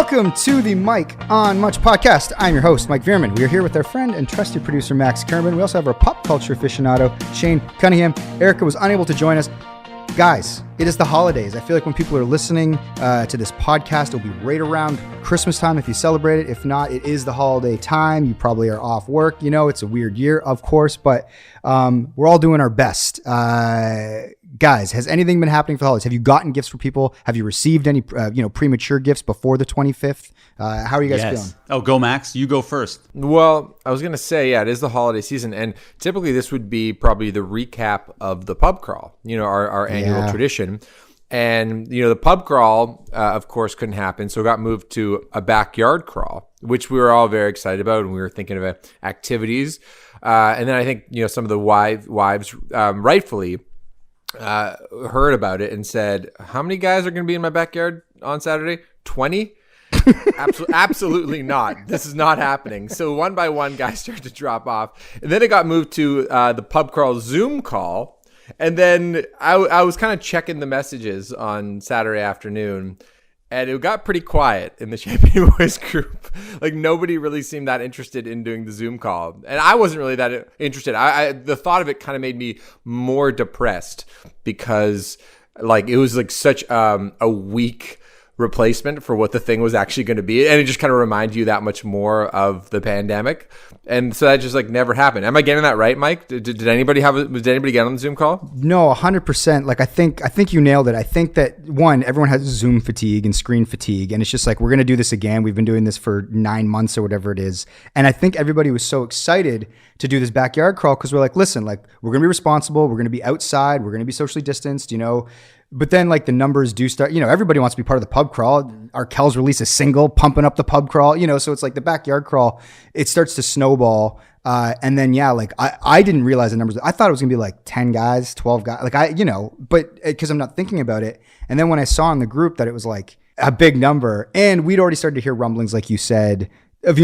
Welcome to the Mike on Much podcast. I'm your host, Mike Veerman. We are here with our friend and trusted producer, Max Kerman. We also have our pop culture aficionado, Shane Cunningham. Erica was unable to join us. Guys, it is the holidays. I feel like when people are listening to this podcast, it'll be right around Christmas time if you celebrate it. If not, it is the holiday time. You probably are off work. You know, it's a weird year, of course, but we're all doing our best. Guys, has anything been happening for the holidays? Have you gotten gifts for people? Have you received any premature gifts before the 25th? How are you guys feeling? Oh, go Max. You go first. Well, I was going to say, yeah, it is the holiday season. And typically this would be probably the recap of the pub crawl, our annual tradition. And, the pub crawl, of course, couldn't happen. So it got moved to a backyard crawl, which we were all very excited about. And we were thinking of activities. And then I think, some of the wives rightfully heard about it and said, how many guys are going to be in my backyard on Saturday? 20? Absolutely not. This is not happening. So one by one, guys started to drop off. And then it got moved to the pub crawl Zoom call. And then I was kind of checking the messages on Saturday afternoon, and it got pretty quiet in the Champagne Boys group. Like, nobody really seemed that interested in doing the Zoom call. And I wasn't really that interested. The thought of it kind of made me more depressed because, it was such a weak replacement for what the thing was actually going to be, and it just kind of reminds you that much more of the pandemic, and so that just never happened. Am I getting that right, Mike? Did anybody get on the Zoom call? No, 100%. I think you nailed it. I think that everyone has Zoom fatigue and screen fatigue, and it's just we're going to do this again. We've been doing this for 9 months or whatever it is, and I think everybody was so excited to do this backyard crawl because we're listen, we're going to be responsible. We're going to be outside. We're going to be socially distanced. But then the numbers do start, everybody wants to be part of the pub crawl. Arkells release a single pumping up the pub crawl, so it's the backyard crawl, it starts to snowball. And then, I didn't realize the numbers. I thought it was gonna be 10 guys, 12 guys, but because I'm not thinking about it. And then when I saw in the group that it was a big number, and we'd already started to hear rumblings, like you said, of,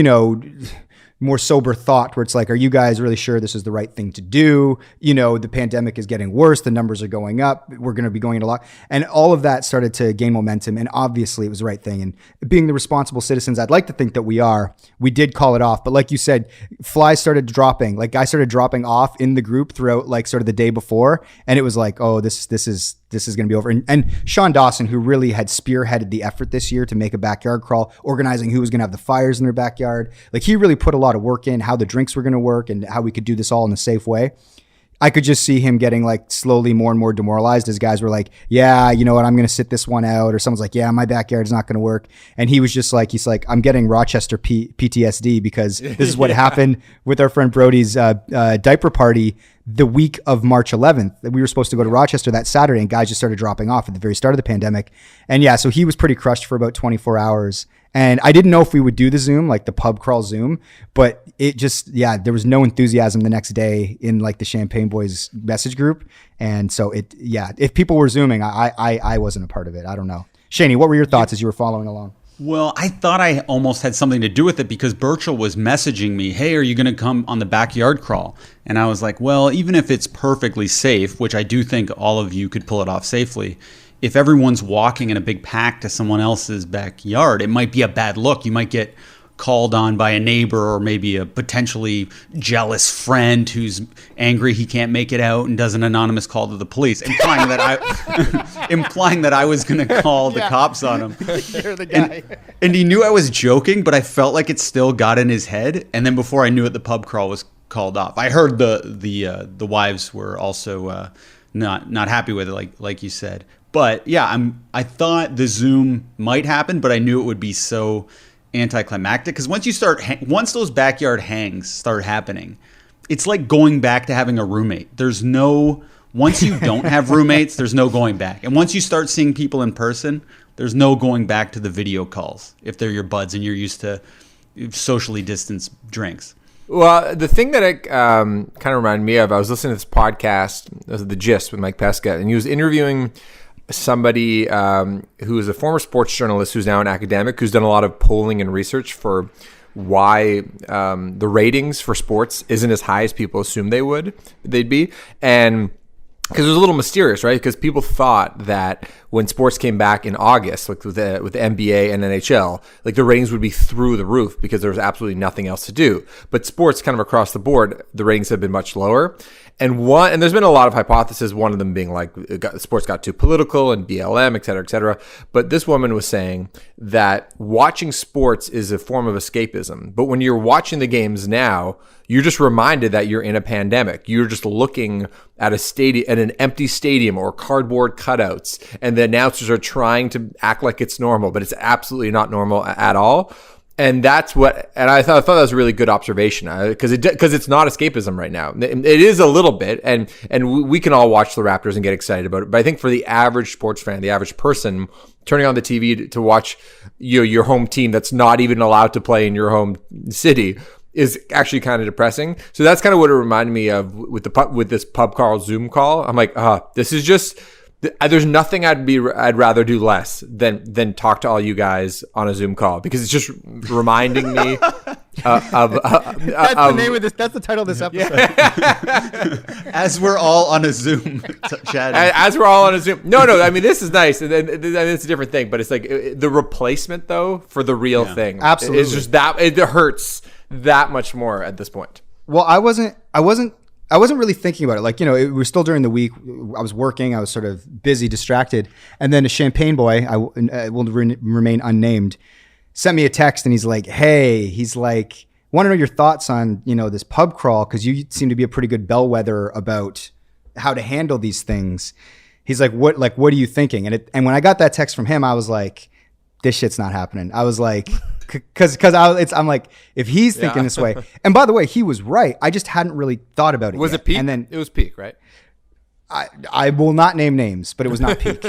more sober thought where it's are you guys really sure this is the right thing to do? The pandemic is getting worse. The numbers are going up. We're going to be going into lock. And all of that started to gain momentum. And obviously it was the right thing. And being the responsible citizens, I'd like to think that we are. We did call it off. But like you said, flies started dropping. Guys started dropping off in the group throughout sort of the day before. And it was oh, this is going to be over. And Sean Dawson, who really had spearheaded the effort this year to make a backyard crawl, organizing who was going to have the fires in their backyard. He really put a lot of work in how the drinks were going to work and how we could do this all in a safe way. I could just see him getting slowly more and more demoralized as guys were yeah, you know what, I'm going to sit this one out. Or someone's yeah, my backyard is not going to work. And he was just I'm getting Rochester PTSD because this is what happened with our friend Brody's diaper party the week of March 11th. We were supposed to go to Rochester that Saturday, and guys just started dropping off at the very start of the pandemic. And yeah, so he was pretty crushed for about 24 hours. And I didn't know if we would do the Zoom, the pub crawl Zoom, but it just, there was no enthusiasm the next day in the Champagne Boys message group. And so if people were Zooming, I wasn't a part of it. I don't know. Shaney, what were your thoughts as you were following along? Well, I thought I almost had something to do with it because Birchall was messaging me, hey, are you going to come on the backyard crawl? And I was well, even if it's perfectly safe, which I do think all of you could pull it off safely, if everyone's walking in a big pack to someone else's backyard, it might be a bad look. You might get called on by a neighbor or maybe a potentially jealous friend who's angry he can't make it out and does an anonymous call to the police, implying that I was going to call the cops on him. You're the guy. And he knew I was joking, but I felt like it still got in his head. And then before I knew it, the pub crawl was called off. I heard the wives were also not happy with it, like you said. But yeah, I thought the Zoom might happen, but I knew it would be so anticlimactic because once those backyard hangs start happening, it's like going back to having a roommate. Once you don't have roommates, there's no going back. And once you start seeing people in person, there's no going back to the video calls if they're your buds and you're used to socially distanced drinks. Well, the thing that it kind of reminded me of, I was listening to this podcast, The Gist with Mike Pesca, and he was interviewing somebody who is a former sports journalist who's now an academic who's done a lot of polling and research for why the ratings for sports isn't as high as people assume they'd be. And because it was a little mysterious, right? Because people thought that when sports came back in August, like with the NBA and NHL, like the ratings would be through the roof because there was absolutely nothing else to do. But sports kind of across the board, the ratings have been much lower. And there's been a lot of hypotheses, one of them being like sports got too political and BLM, et cetera, et cetera. But this woman was saying that watching sports is a form of escapism. But when you're watching the games now, you're just reminded that you're in a pandemic. You're just looking at an empty stadium or cardboard cutouts, and the announcers are trying to act like it's normal, but it's absolutely not normal at all. And I thought that was a really good observation because it's not escapism right now. It is a little bit, and we can all watch the Raptors and get excited about it. But I think for the average sports fan, the average person turning on the TV to watch your home team that's not even allowed to play in your home city is actually kind of depressing. So that's kind of what it reminded me of with this pub crawl Zoom call. I'm like, this is just. There's nothing I'd rather do less than talk to all you guys on a Zoom call, because it's just reminding me of the name of this. That's the title of this episode. Yeah. As we're all on a Zoom chatting. As we're all on a Zoom. No. I mean, this is nice, and it's a different thing. But it's like the replacement though for the real thing. Absolutely, it's just that it hurts that much more at this point. Well, I wasn't really thinking about it. Like, it was still during the week. I was working. I was sort of busy, distracted. And then a champagne boy, I will remain unnamed, sent me a text, and he's like, hey, want to know your thoughts on, this pub crawl, because you seem to be a pretty good bellwether about how to handle these things. He's like, what are you thinking? And when I got that text from him, I was like, this shit's not happening. I was like, because I'm like, if he's thinking this way, and by the way, he was right. I just hadn't really thought about it. Was yet. It peak? And then it was peak, right? I will not name names, but it was not peak.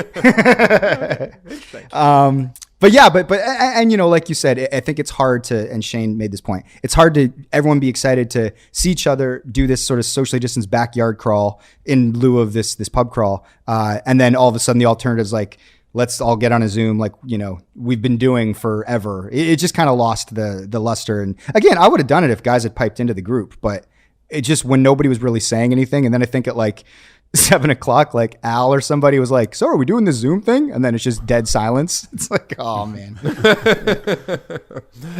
But yeah, but like you said, I think it's hard to, and Shane made this point, it's hard to everyone be excited to see each other do this sort of socially distanced backyard crawl in lieu of this pub crawl, and then all of a sudden the alternative is like, let's all get on a Zoom like, we've been doing forever. It just kind of lost the luster. And again, I would have done it if guys had piped into the group, but it just, when nobody was really saying anything. And then I think at like 7:00, like Al or somebody was like, so are we doing the Zoom thing? And then it's just dead silence. It's like, oh man.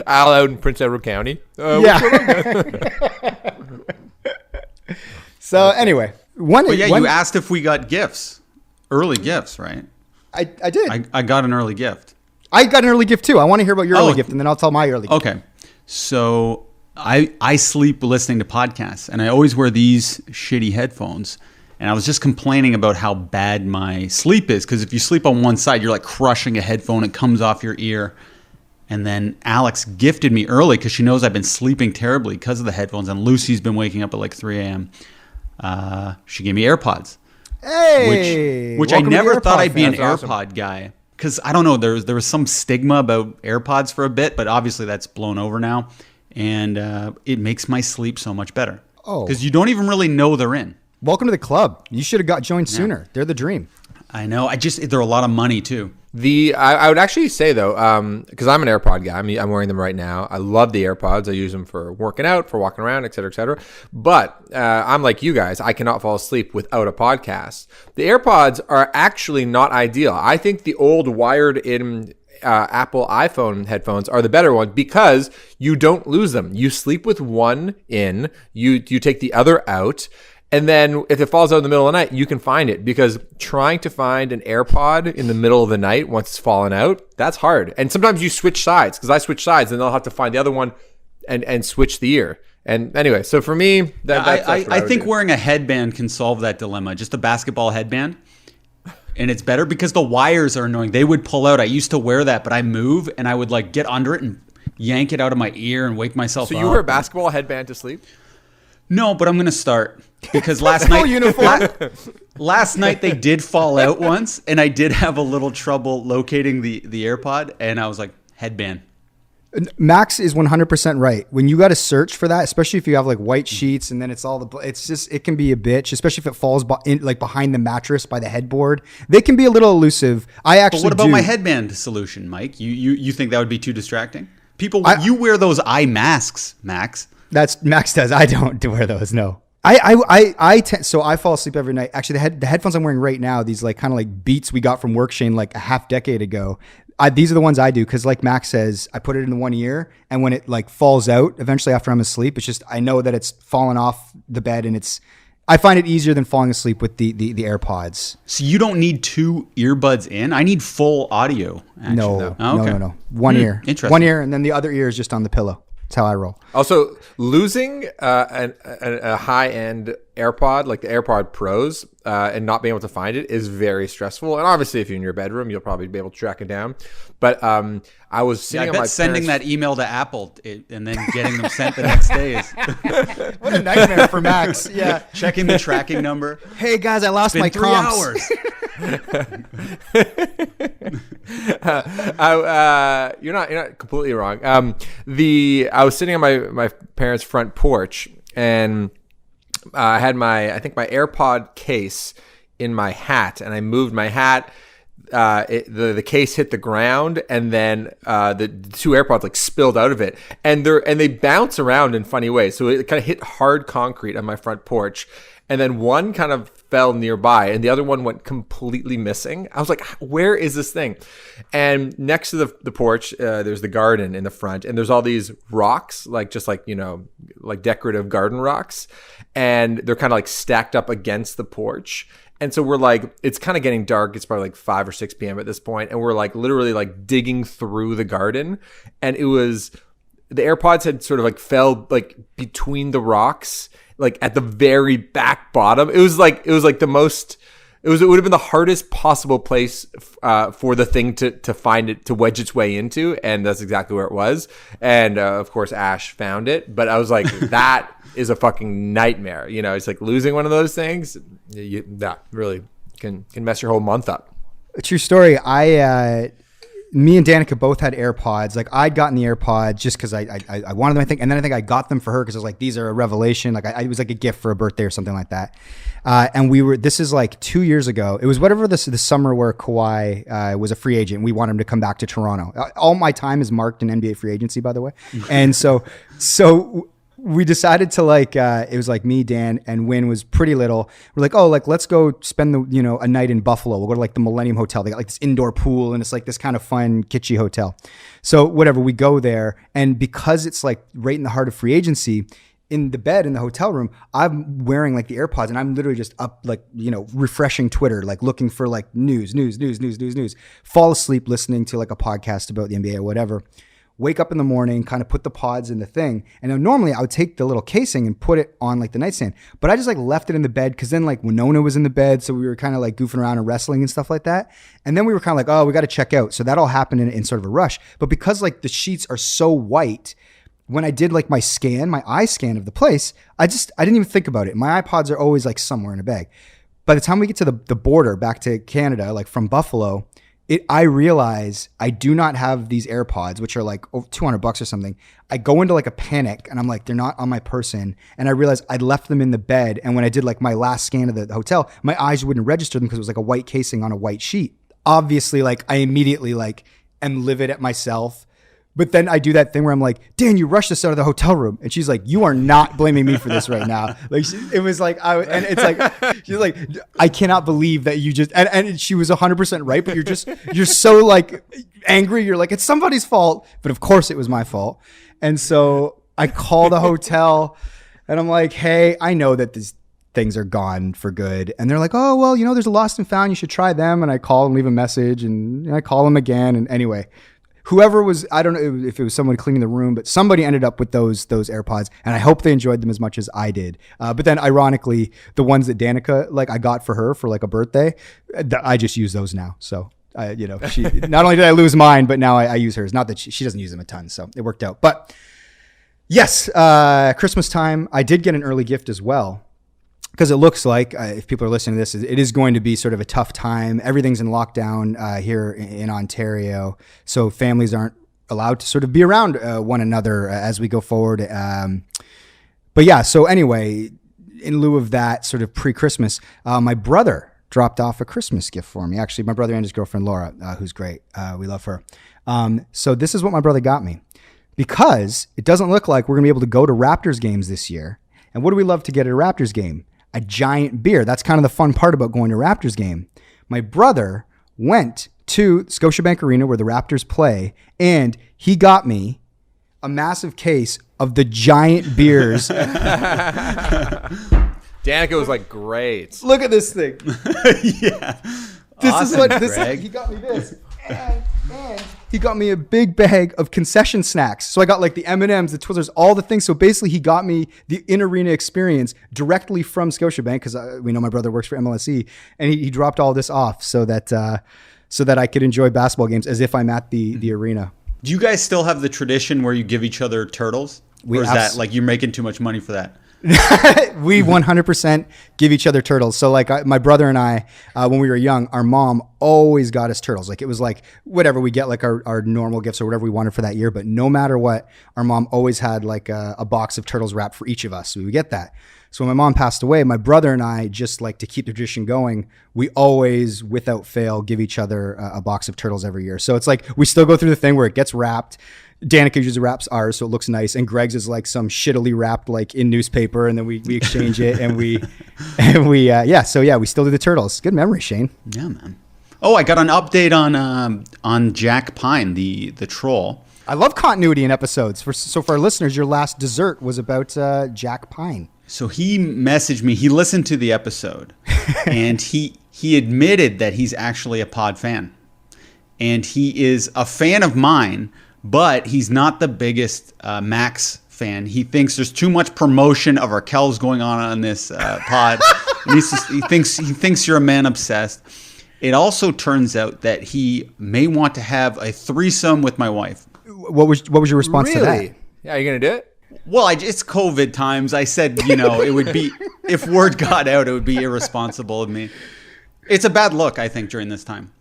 Al out in Prince Edward County. Yeah. So anyway, you asked if we got gifts, early gifts, right? I did. I got an early gift. I got an early gift too. I want to hear about your early gift, and then I'll tell my early gift. Okay. So I sleep listening to podcasts, and I always wear these shitty headphones. And I was just complaining about how bad my sleep is, because if you sleep on one side, you're like crushing a headphone. It comes off your ear. And then Alex gifted me early because she knows I've been sleeping terribly because of the headphones. And Lucy's been waking up at like 3 a.m. She gave me AirPods. Hey, which I never thought I'd be an AirPod guy, because I don't know, there was some stigma about AirPods for a bit, but obviously that's blown over now, and it makes my sleep so much better. Because you don't even really know they're in. Welcome to the club. You should have joined sooner. They're the dream. I know. They're a lot of money too. I would actually say though, because I'm an AirPod guy. I'm wearing them right now. I love the AirPods. I use them for working out, for walking around, et cetera, et cetera. But I'm like you guys. I cannot fall asleep without a podcast. The AirPods are actually not ideal. I think the old wired-in Apple iPhone headphones are the better ones, because you don't lose them. You sleep with one in. You take the other out. And then if it falls out in the middle of the night, you can find it, because trying to find an AirPod in the middle of the night once it's fallen out, that's hard. And sometimes you switch sides, because I switch sides and they'll have to find the other one and switch the ear. And anyway, so for me, that's I think wearing a headband can solve that dilemma. Just a basketball headband. And it's better because the wires are annoying. They would pull out. I used to wear that, but I move and I would like get under it and yank it out of my ear and wake myself up. So you wear a basketball headband to sleep? No, but I'm going to start, because last night they did fall out once, and I did have a little trouble locating the AirPod, and I was like, headband. Max is 100% right. When you got to search for that, especially if you have like white sheets and then it's it can be a bitch, especially if it falls behind the mattress by the headboard. They can be a little elusive. But what about my headband solution, Mike? You think that would be too distracting? You wear those eye masks, Max. That's Max does. I don't wear those. No. So I fall asleep every night. Actually, the headphones I'm wearing right now, these like kind of like Beats we got from Work Shane like a half decade ago. These are the ones I do because, like Max says, I put it in one ear, and when it like falls out, eventually after I'm asleep, it's just I know that it's fallen off the bed, and I find it easier than falling asleep with the AirPods. So you don't need two earbuds in? I need full audio. Actually, no. One ear. Interesting. One ear, and then the other ear is just on the pillow. That's how I roll. Also, losing a high-end AirPod, like the AirPod Pros, and not being able to find it is very stressful. And obviously, if you're in your bedroom, you'll probably be able to track it down. But I was sitting on my sending that email to Apple and then getting them sent the next day is what a nightmare for Max. Yeah, checking the tracking number. Hey guys, I lost my 3 comps. hours. You're not completely wrong. I was sitting on my parents' front porch, and I had my AirPod case in my hat, and I moved my hat. The case hit the ground, and then the two AirPods like spilled out of it, and they bounce around in funny ways. So it kind of hit hard concrete on my front porch, and then one kind of fell nearby, and the other one went completely missing. I was like, "Where is this thing?" And next to the porch, there's the garden in the front, and there's all these rocks, like decorative garden rocks, and they're kind of like stacked up against the porch. And so we're like, it's kind of getting dark. It's probably like 5 or 6 p.m. at this point. And we're like literally like digging through the garden. And the AirPods had sort of like fell like between the rocks, like at the very back bottom. It would have been the hardest possible place for the thing to find it, to wedge its way into. And that's exactly where it was. And of course, Ash found it. But I was like, that is a fucking nightmare. You know, it's like losing one of those things. That really can mess your whole month up. A true story. Me and Danica both had AirPods. Like I'd gotten the AirPods just because I wanted them, I think. And then I think I got them for her because I was like, these are a revelation. Like it was like a gift for a birthday or something like that. And this is like 2 years ago. It was whatever the summer where Kawhi was a free agent. We want him to come back to Toronto. All my time is marked in NBA free agency, by the way. And so we decided to it was like me, Dan, and Win was pretty little. We're like, oh, like let's go spend a night in Buffalo. We'll go to like the Millennium Hotel. They got like this indoor pool, and it's like this kind of fun, kitschy hotel. So whatever, we go there, and because it's like right in the heart of free agency, in the bed in the hotel room, I'm wearing like the AirPods, and I'm literally just up refreshing Twitter, like looking for like news. Fall asleep listening to like a podcast about the NBA or whatever. Wake up in the morning, kind of put the pods in the thing. And then normally I would take the little casing and put it on like the nightstand. But I just like left it in the bed because then like Winona was in the bed. So we were kind of like goofing around and wrestling and stuff like that. And then we were kind of like, oh, we got to check out. So that all happened in sort of a rush. But because like the sheets are so white, when I did like my eye scan of the place, I didn't even think about it. My iPods are always like somewhere in a bag. By the time we get to the border back to Canada, like from Buffalo, I realize I do not have these AirPods, which are like $200 or something. I go into like a panic, and I'm like, they're not on my person. And I realize I'd left them in the bed. And when I did like my last scan of the hotel, my eyes wouldn't register them because it was like a white casing on a white sheet. Obviously, like I immediately like am livid at myself. But then I do that thing where I'm like, Dan, you rushed us out of the hotel room. And she's like, you are not blaming me for this right now. Like, it was like, and it's like, she's like, I cannot believe that you just, and she was 100% right, but you're so like angry. You're like, it's somebody's fault. But of course it was my fault. And so I call the hotel and I'm like, hey, I know that these things are gone for good. And they're like, oh, well, there's a lost and found. You should try them. And I call and leave a message, and I call them again. And anyway, whoever was, I don't know if it was someone cleaning the room, but somebody ended up with those AirPods, and I hope they enjoyed them as much as I did. But then ironically, the ones that Danica, like I got for her for like a birthday, I just use those now. So, she, not only did I lose mine, but now I use hers. Not that she doesn't use them a ton, so it worked out. But yes, Christmas time, I did get an early gift as well. Because it looks like, if people are listening to this, it is going to be sort of a tough time. Everything's in lockdown here in Ontario. So families aren't allowed to sort of be around one another as we go forward. But yeah, so anyway, in lieu of that sort of pre-Christmas, my brother dropped off a Christmas gift for me. Actually, my brother and his girlfriend, Laura, who's great. We love her. So this is what my brother got me. Because it doesn't look like we're going to be able to go to Raptors games this year. And what do we love to get at a Raptors game? A giant beer. That's kind of the fun part about going to a Raptors game. My brother went to Scotiabank Arena where the Raptors play, and he got me a massive case of the giant beers. Danica was like, great. Look at this thing. Yeah. This Awesome, is what this Greg. he got me this. And he got me a big bag of concession snacks. So I got like the M&Ms, the Twizzlers, all the things. So basically he got me the in-arena experience directly from Scotiabank because we know my brother works for MLSE, and he dropped all this off so that I could enjoy basketball games as if I'm at the arena. Do you guys still have the tradition where you give each other turtles? Or is that like you're making too much money for that? We 100% give each other turtles. So like my brother and I, when we were young, our mom always got us turtles. Like it was like whatever we get, like our normal gifts or whatever we wanted for that year. But no matter what, our mom always had like a box of turtles wrapped for each of us. So we would get that. So when my mom passed away, my brother and I, just like to keep the tradition going, we always, without fail, give each other a box of turtles every year. So it's like we still go through the thing where it gets wrapped. Danica usually wraps ours so it looks nice, and Greg's is like some shittily wrapped like in newspaper, and then we exchange it and we we still do the turtles. Good memory, Shane. Yeah, man. Oh, I got an update on Jack Pine, the troll. I love continuity in episodes. So for our listeners, your last dessert was about Jack Pine. So he messaged me. He listened to the episode, and he admitted that he's actually a pod fan, and he is a fan of mine. But he's not the biggest Max fan. He thinks there's too much promotion of our Kells going on this pod. And he thinks you're a man obsessed. It also turns out that he may want to have a threesome with my wife. What was your response to that? Yeah, are you gonna do it? Well, it's COVID times. I said, it would be, if word got out, it would be irresponsible of me. It's a bad look, I think, during this time.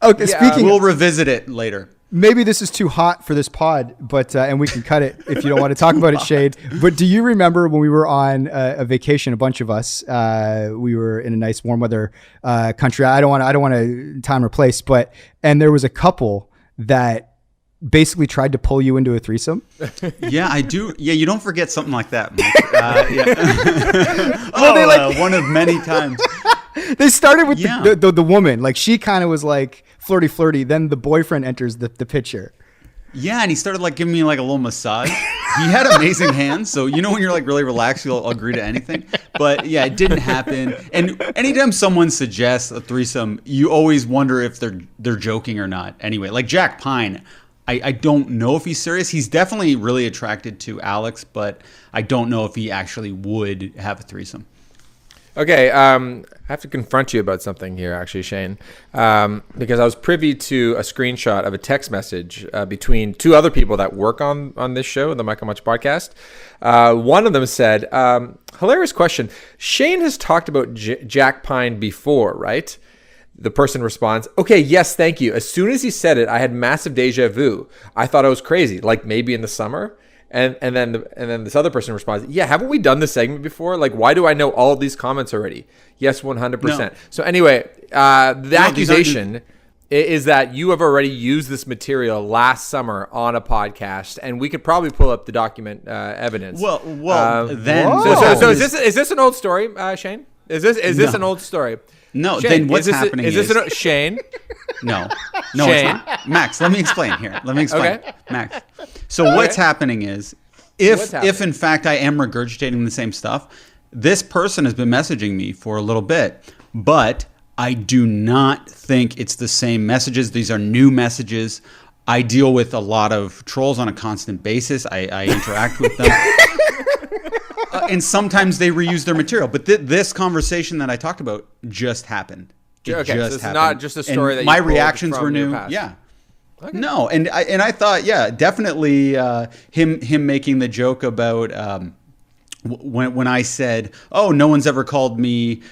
Okay, speaking. We'll revisit it later. Maybe this is too hot for this pod, but and we can cut it if you don't want to talk about it, Shade. But do you remember when we were on a vacation, a bunch of us, we were in a nice warm weather country. I don't want to time or place, and there was a couple that basically tried to pull you into a threesome. Yeah, I do. Yeah, you don't forget something like that, Mike. Yeah. One of many times. They started with the woman. Like she kind of was like flirty. Then the boyfriend enters the picture. Yeah, and he started like giving me like a little massage. He had amazing hands, so when you're like really relaxed, you'll agree to anything. But yeah, it didn't happen. And anytime someone suggests a threesome, you always wonder if they're joking or not. Anyway, like Jack Pine, I don't know if he's serious. He's definitely really attracted to Alex, but I don't know if he actually would have a threesome. Okay, I have to confront you about something here, actually, Shane, because I was privy to a screenshot of a text message between two other people that work on this show, the Michael Much podcast. One of them said, hilarious question, Shane has talked about Jack Pine before, right? The person responds, okay, yes, thank you. As soon as he said it, I had massive deja vu. I thought I was crazy, like maybe in the summer. And then this other person responds, yeah, haven't we done this segment before? Like, why do I know all of these comments already? Yes, 100%. No. So anyway, the accusation is that you have already used this material last summer on a podcast, and we could probably pull up the document evidence. Well, So is this an old story, Shane? Is this an old story? No, Shane, then what's happening is this Shane? No, Shane? It's not. Max, let me explain here. Okay. Max. So what's happening is, if in fact I am regurgitating the same stuff, this person has been messaging me for a little bit, but I do not think it's the same messages. These are new messages. I deal with a lot of trolls on a constant basis. I interact with them. And sometimes they reuse their material. But this conversation that I talked about just happened. So it's not just a story that my reactions were new. Yeah. Okay. No, and I thought, yeah, definitely him making the joke about when I said, oh, no one's ever called me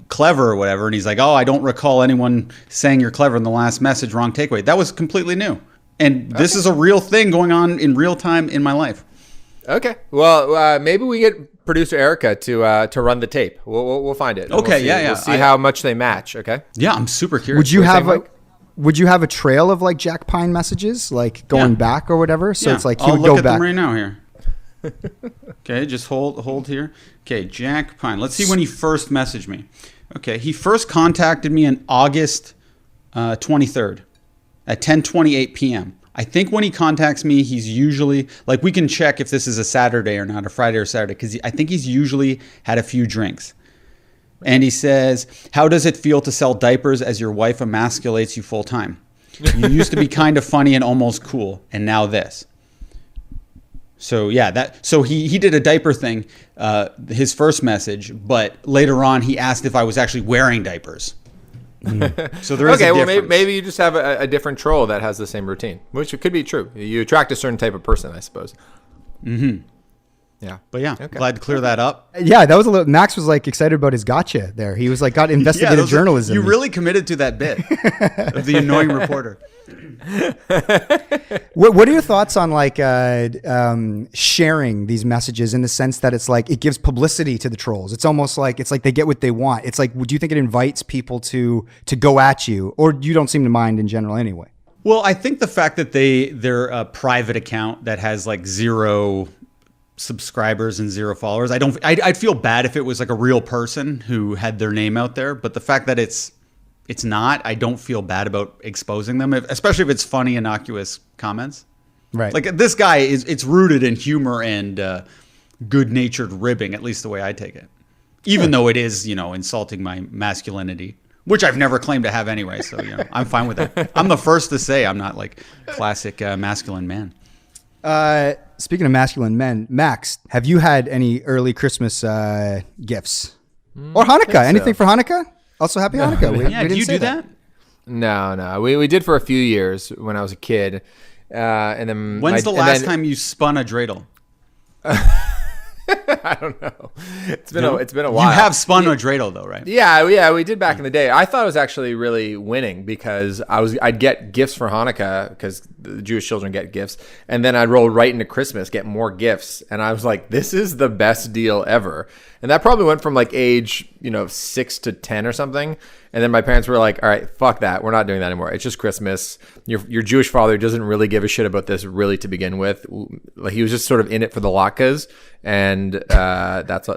clever or whatever, and he's like, oh, I don't recall anyone saying you're clever in the last message, wrong takeaway. That was completely new. And this is a real thing going on in real time in my life. Okay. Well, maybe we get producer Erica to run the tape. We'll find it. Okay. We'll see how much they match. Okay. Yeah, I'm super curious. Would you have a trail of like Jack Pine messages, like going back or whatever? So it's like he would go back. I'll look at them right now here. Okay, just hold here. Okay, Jack Pine. Let's see when he first messaged me. Okay, he first contacted me on August 23rd at 10:28 p.m. I think when he contacts me, he's usually, like, we can check if this is a Saturday or not, a Friday or Saturday, because I think he's usually had a few drinks. And he says, how does it feel to sell diapers as your wife emasculates you full time? You used to be kind of funny and almost cool, and now this. So yeah, so he did a diaper thing, his first message, but later on he asked if I was actually wearing diapers. So there is a difference. Well, maybe you just have a different troll that has the same routine, which could be true. You attract a certain type of person, I suppose. Mm-hmm. Yeah, but glad to clear that up. Yeah, that was a little. Max was like excited about his gotcha there. He was like got investigative journalism. You really committed to that bit of the annoying reporter. What are your thoughts on like sharing these messages in the sense that it's like it gives publicity to the trolls? It's almost like they get what they want. It's like, do you think it invites people to go at you, or you don't seem to mind in general anyway? Well, I think the fact that they're a private account that has like 0 subscribers and 0 followers, I'd feel bad if it was like a real person who had their name out there, but the fact that it's not, I don't feel bad about exposing them, especially if it's funny, innocuous comments. Right. Like this guy it's rooted in humor and good-natured ribbing, at least the way I take it. Even though it is, insulting my masculinity, which I've never claimed to have anyway. So, I'm fine with that. I'm the first to say I'm not like classic masculine man. Speaking of masculine men, Max, have you had any early Christmas gifts? Or Hanukkah? Anything for Hanukkah? Also, happy Hanukkah. Do you do that? No. We did for a few years when I was a kid. And then when's the last time you spun a dreidel? I don't know. It's been a while. You have spun a dreidel though, right? Yeah, we did back in the day. I thought I was actually really winning because I'd get gifts for Hanukkah because the Jewish children get gifts, and then I'd roll right into Christmas, get more gifts, and I was like, this is the best deal ever. And that probably went from like age 6 to 10 or something. And then my parents were like, all right, fuck that. We're not doing that anymore. It's just Christmas. Your Jewish father doesn't really give a shit about this really to begin with. Like, he was just sort of in it for the latkes. And that's all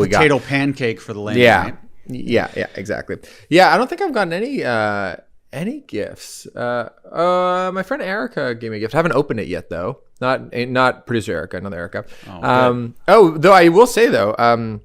we got. Potato pancake for the lamb, right? Yeah, exactly. Yeah, I don't think I've gotten any gifts. My friend Erica gave me a gift. I haven't opened it yet, though. Not producer Erica, another Erica. Though I will say, though,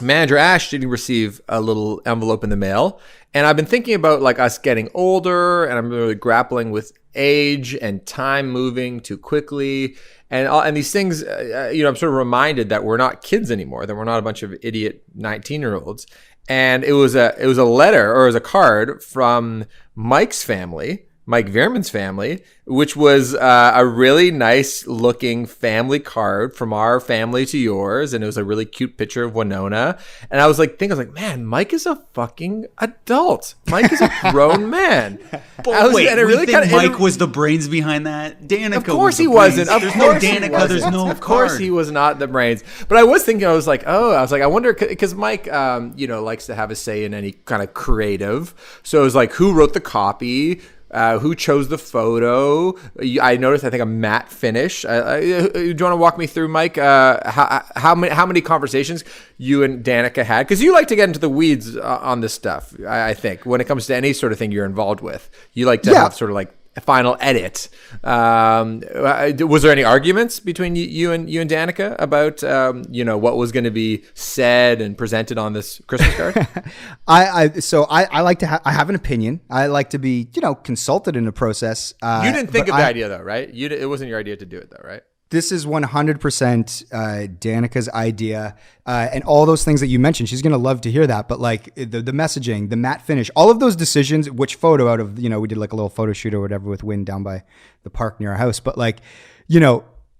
Manager Ash did receive a little envelope in the mail, and I've been thinking about like us getting older, and I'm really grappling with age and time moving too quickly, and these things. I'm sort of reminded that we're not kids anymore, that we're not a bunch of idiot 19-year-olds. And it was a letter, or it was a card from Mike's family, Mike Veerman's family, which was a really nice looking family card from our family to yours. And it was a really cute picture of Winona. And I was like, man, Mike is a fucking adult. Mike is a grown man. But Mike was the brains behind that? Danica, of course he wasn't. There's no Danica. There's no card. Of course he was not the brains. But I was thinking, I was like, I wonder, because Mike, likes to have a say in any kind of creative. So it was like, who wrote the copy? Who chose the photo? I noticed, I think, a matte finish. Do you want to walk me through, Mike, how many conversations you and Danica had? Because you like to get into the weeds on this stuff, I think. When it comes to any sort of thing you're involved with, you like to have sort of like a final edit. Was there any arguments between you and Danica about what was going to be said and presented on this Christmas card? I like to I have an opinion. I like to be consulted in the process. You didn't think of the idea though, right? It wasn't your idea to do it though, right? This is 100% Danica's idea, and all those things that you mentioned. She's gonna love to hear that. But like the messaging, the matte finish, all of those decisions, which photo out of we did like a little photo shoot or whatever with Win down by the park near our house. But like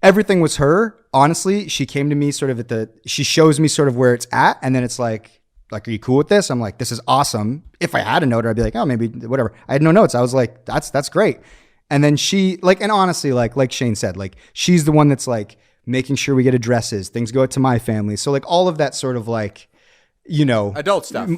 everything was her. Honestly, she came to me sort of she shows me sort of where it's at, and then it's like, are you cool with this? I'm like, this is awesome. If I had a note, I'd be like, oh, maybe whatever. I had no notes. I was like, that's great. And then she and honestly, like Shane said, like she's the one that's like making sure we get addresses, things go out to my family. So like all of that sort of like, adult stuff.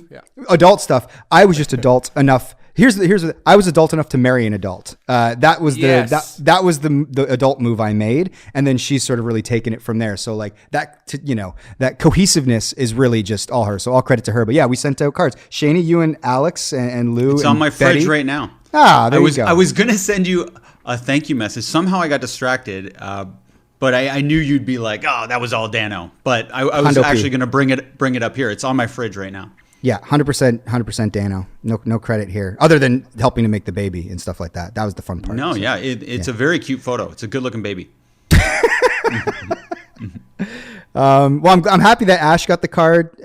Adult stuff. I was just adult enough I was adult enough to marry an adult. That was the adult move I made, and then she's sort of really taken it from there. So like that cohesiveness is really just all her. So all credit to her. But yeah, we sent out cards. Shani, you and Alex and Lou. It's and on my Betty. fridge right now. There you go. I was gonna send you a thank you message. Somehow I got distracted. But I knew you'd be like, oh, that was all Dano. But I was actually going to bring it up here. It's on my fridge right now. Yeah, 100% Dano. No credit here, other than helping to make the baby and stuff like that. That was the fun part. No, so, it's a very cute photo. It's a good looking baby. Well, I'm happy that Ash got the card.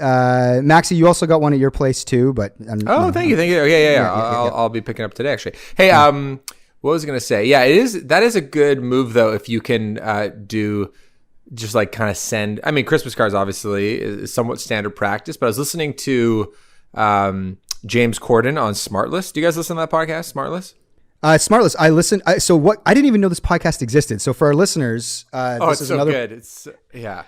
Maxie, you also got one at your place too. But thank you. Yeah. I'll be picking up today actually. Hey, what was I going to say? Yeah, that is a good move though. If you can do just like kind of send, I mean, Christmas cards obviously is somewhat standard practice, but I was listening to James Corden on Smartless. Do you guys listen to that podcast, Smartless? Smartless. I listened. I didn't even know this podcast existed. So for our listeners, this is so another. Good. Yeah.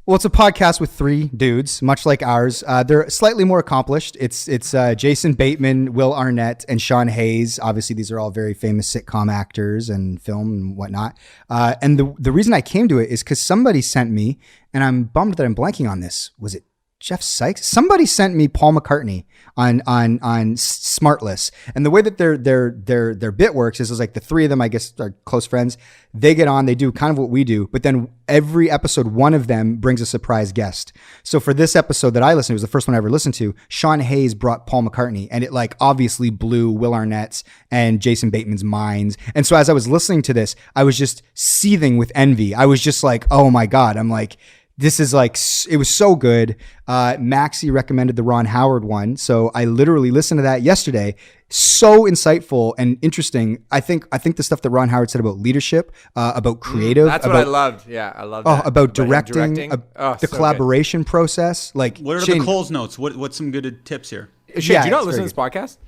Well, it's a podcast with 3 dudes, much like ours. They're slightly more accomplished. It's Jason Bateman, Will Arnett, and Sean Hayes. Obviously, these are all very famous sitcom actors and film and whatnot. And the reason I came to it is because somebody sent me, and I'm bummed that I'm blanking on this. Was it Jeff Sykes? Somebody sent me Paul McCartney on Smartless, and the way that their bit works is like the 3 of them, I guess, are close friends. They get on, they do kind of what we do, but then every episode, one of them brings a surprise guest. So for this episode that I listened to, it was the first one I ever listened to. Sean Hayes brought Paul McCartney, and it like obviously blew Will Arnett's and Jason Bateman's minds. And so as I was listening to this, I was just seething with envy. I was just like, oh my God. I'm like, this is like, it was so good. Maxie recommended the Ron Howard one. So I literally listened to that yesterday. So insightful and interesting. I think the stuff that Ron Howard said about leadership, about creative. That's what I loved. Yeah, I loved that. About directing, the collaboration process. Like, what are the Coles notes? What's some good tips here? Shane, do you not listen to this podcast?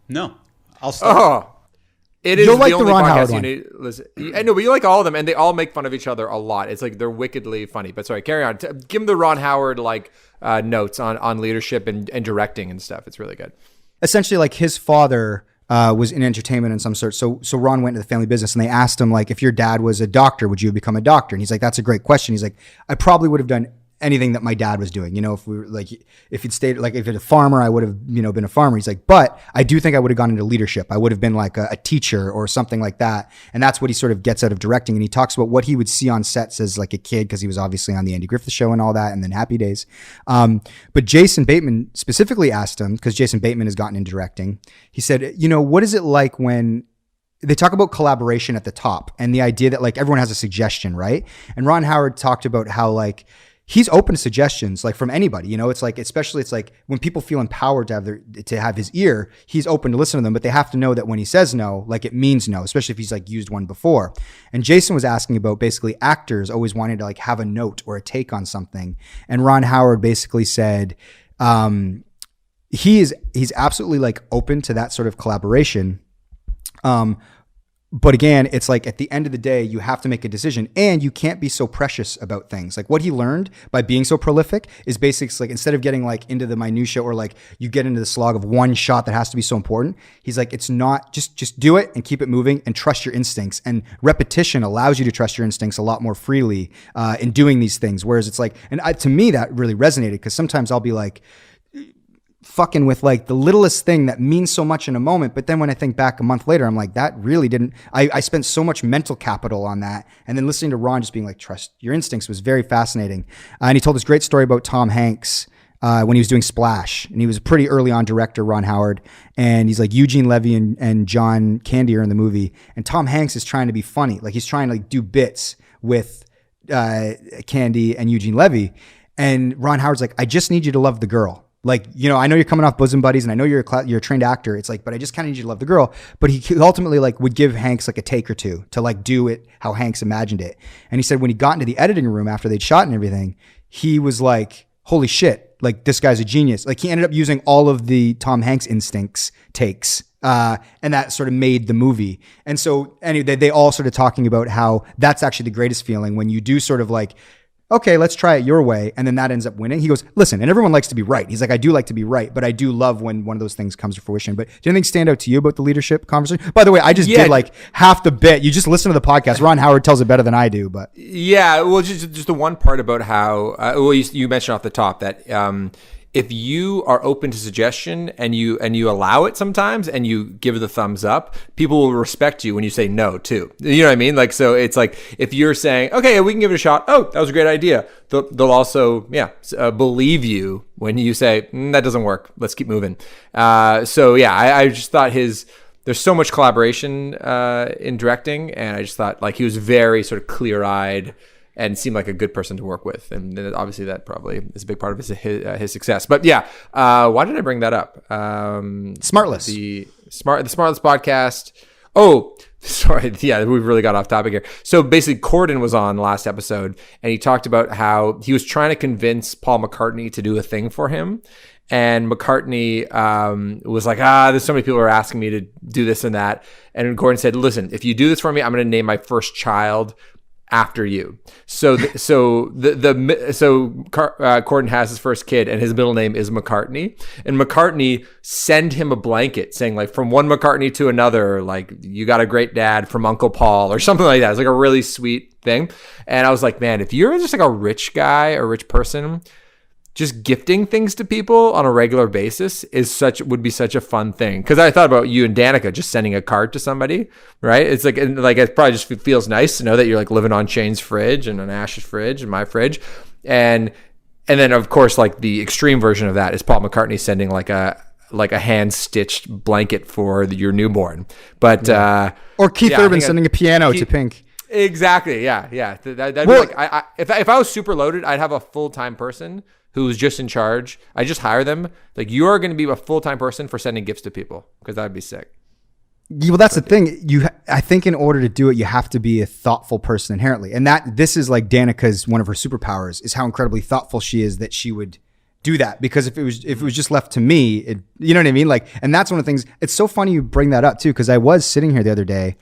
No. I'll start. It is You'll like the the only Ron podcast Howard you one. need to listen. I know, but you like all of them, and they all make fun of each other a lot. It's like they're wickedly funny. But sorry, carry on. Give them the Ron Howard notes on leadership and directing and stuff. It's really good. Essentially, like his father was in entertainment in some sort. So Ron went to the family business, and they asked him like, if your dad was a doctor, would you have become a doctor? And he's like, that's a great question. He's like, I probably would have done anything that my dad was doing. You know, if we were like, if he'd stayed, like if he'd a farmer, I would have, been a farmer. He's like, but I do think I would have gone into leadership. I would have been like a teacher or something like that. And that's what he sort of gets out of directing. And he talks about what he would see on sets as like a kid, because he was obviously on the Andy Griffith Show and all that, and then Happy Days. But Jason Bateman specifically asked him, because Jason Bateman has gotten into directing. He said, what is it like when they talk about collaboration at the top and the idea that like everyone has a suggestion, right? And Ron Howard talked about how like, he's open to suggestions, like from anybody, it's like, especially it's like when people feel empowered to have his ear, he's open to listen to them, but they have to know that when he says no, like it means no, especially if he's like used one before. And Jason was asking about basically actors always wanting to like have a note or a take on something. And Ron Howard basically said, he's absolutely like open to that sort of collaboration. But again, it's like at the end of the day, you have to make a decision, and you can't be so precious about things. Like what he learned by being so prolific is basically like, instead of getting like into the minutia or like you get into the slog of one shot that has to be so important, he's like, it's not, just do it and keep it moving and trust your instincts. And repetition allows you to trust your instincts a lot more freely in doing these things. Whereas it's like, and to me, that really resonated, because sometimes I'll be like, fucking with like the littlest thing that means so much in a moment. But then when I think back a month later, I'm like, that really didn't, I spent so much mental capital on that. And then listening to Ron just being like, trust your instincts was very fascinating. And he told this great story about Tom Hanks when he was doing Splash. And he was a pretty early on director, Ron Howard. And he's like, Eugene Levy and John Candy are in the movie. And Tom Hanks is trying to be funny. Like he's trying to like do bits with Candy and Eugene Levy. And Ron Howard's like, I just need you to love the girl. Like, I know you're coming off Bosom Buddies, and I know you're a trained actor. It's like, but I just kind of need you to love the girl. But he ultimately like would give Hanks like a take or two to like do it how Hanks imagined it. And he said when he got into the editing room after they'd shot and everything, he was like, holy shit, like this guy's a genius. Like he ended up using all of the Tom Hanks instincts takes. And that sort of made the movie. And so anyway, they all started talking about how that's actually the greatest feeling when you do sort of like okay, let's try it your way. And then that ends up winning. He goes, listen, and everyone likes to be right. He's like, I do like to be right, but I do love when one of those things comes to fruition. But did anything stand out to you about the leadership conversation? By the way, I just did like half the bit. You just listen to the podcast. Ron Howard tells it better than I do, but. Yeah, well, just the one part about how, you mentioned off the top that if you are open to suggestion and you allow it sometimes and you give the thumbs up, people will respect you when you say no too. You know what I mean? Like, so it's like if you're saying, okay, we can give it a shot. Oh, that was a great idea. They'll also, believe you when you say, that doesn't work. Let's keep moving. I just thought there's so much collaboration in directing, and I just thought like he was very sort of clear-eyed and seemed like a good person to work with. And obviously that probably is a big part of his success. But yeah, why did I bring that up? Smartless. The Smartless podcast. Oh, sorry. Yeah, we've really got off topic here. So basically Corden was on the last episode and he talked about how he was trying to convince Paul McCartney to do a thing for him. And McCartney was like, there's so many people who are asking me to do this and that. And Corden said, listen, if you do this for me, I'm going to name my first child after you. So Corden has his first kid and his middle name is McCartney, and McCartney send him a blanket saying like, from one McCartney to another, like, you got a great dad from Uncle Paul or something like that. It's like a really sweet thing. And I was like, man, if you're just like a rich guy or rich person, just gifting things to people on a regular basis would be such a fun thing. Because I thought about you and Danica just sending a card to somebody, right? It's like it probably just feels nice to know that you're like living on Shane's fridge and on Ash's fridge and my fridge, and then of course like the extreme version of that is Paul McCartney sending like a hand stitched blanket for your newborn, but or Keith Urban sending a piano to Pink. Exactly, yeah. That'd be like if I was super loaded, I'd have a full-time person who's just in charge. I just hire them. Like, you are going to be a full-time person for sending gifts to people, because that'd be sick. Yeah, well, that's the thing. I think in order to do it, you have to be a thoughtful person inherently. And this is like Danica's, one of her superpowers is how incredibly thoughtful she is that she would do that. Because if it was just left to me, you know what I mean? Like, and that's one of the things. It's so funny you bring that up too, because I was sitting here the other day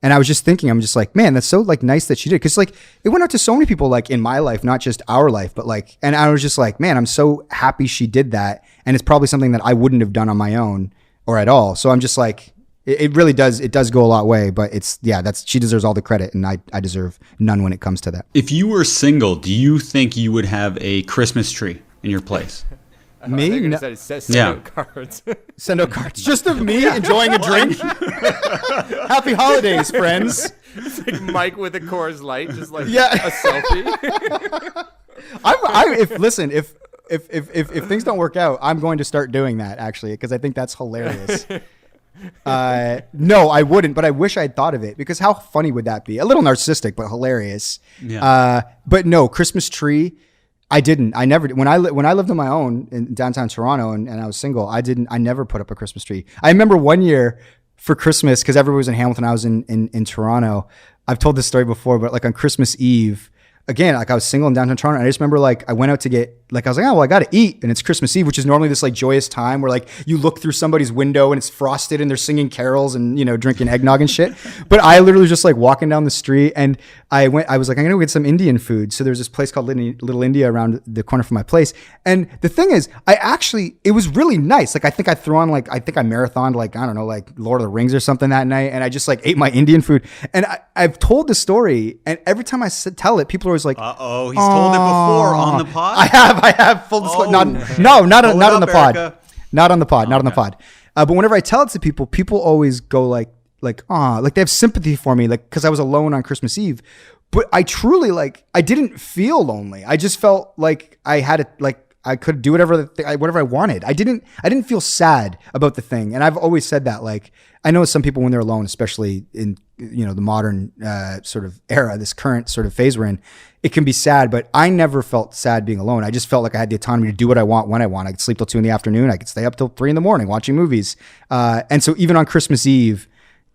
and I was just thinking, I'm just like, man, that's so like nice that she did. Cause like it went out to so many people like in my life, not just our life, but like, and I was just like, man, I'm so happy she did that. And it's probably something that I wouldn't have done on my own or at all. So I'm just like, it really does. It does go a lot way, but she deserves all the credit and I deserve none when it comes to that. If you were single, do you think you would have a Christmas tree in your place? Me? No. Send out cards. Send out cards. Just of me enjoying a drink. Happy holidays, friends. It's like Mike with a Coors Light, just like a selfie. If things don't work out, I'm going to start doing that actually, because I think that's hilarious. No, I wouldn't, but I wish I'd thought of it, because how funny would that be? A little narcissistic, but hilarious. Yeah. But no, Christmas tree. I didn't. I never. When I lived on my own in downtown Toronto and I was single, I never put up a Christmas tree. I remember one year for Christmas, because everybody was in Hamilton, I was in Toronto. I've told this story before, but like on Christmas Eve, again, like I was single in downtown Toronto, and I just remember like I went out to get, like I was like, oh well, I got to eat, and it's Christmas Eve, which is normally this like joyous time where like you look through somebody's window and it's frosted and they're singing carols and drinking eggnog and shit. But I literally was just like walking down the street and I was like, I'm gonna go get some Indian food. So there's this place called Little India around the corner from my place, and the thing is, it was really nice. Like I think I marathoned like I don't know, like Lord of the Rings or something that night, and I just like ate my Indian food. And I've told the story, and every time I tell it, people are always like, he's told it before on the pod. I have full disclosure. Not on the pod. Not on the pod. But whenever I tell it to people, people always go like they have sympathy for me, like, because I was alone on Christmas Eve. But I truly I didn't feel lonely. I just felt like I had it, like I could do whatever I wanted. I didn't feel sad about the thing. And I've always said that, like, I know some people when they're alone, especially in the modern sort of era, this current sort of phase we're in, it can be sad, but I never felt sad being alone. I just felt like I had the autonomy to do what I want when I want. I could sleep till 2 PM. I could stay up till 3 AM watching movies. And so even on Christmas Eve,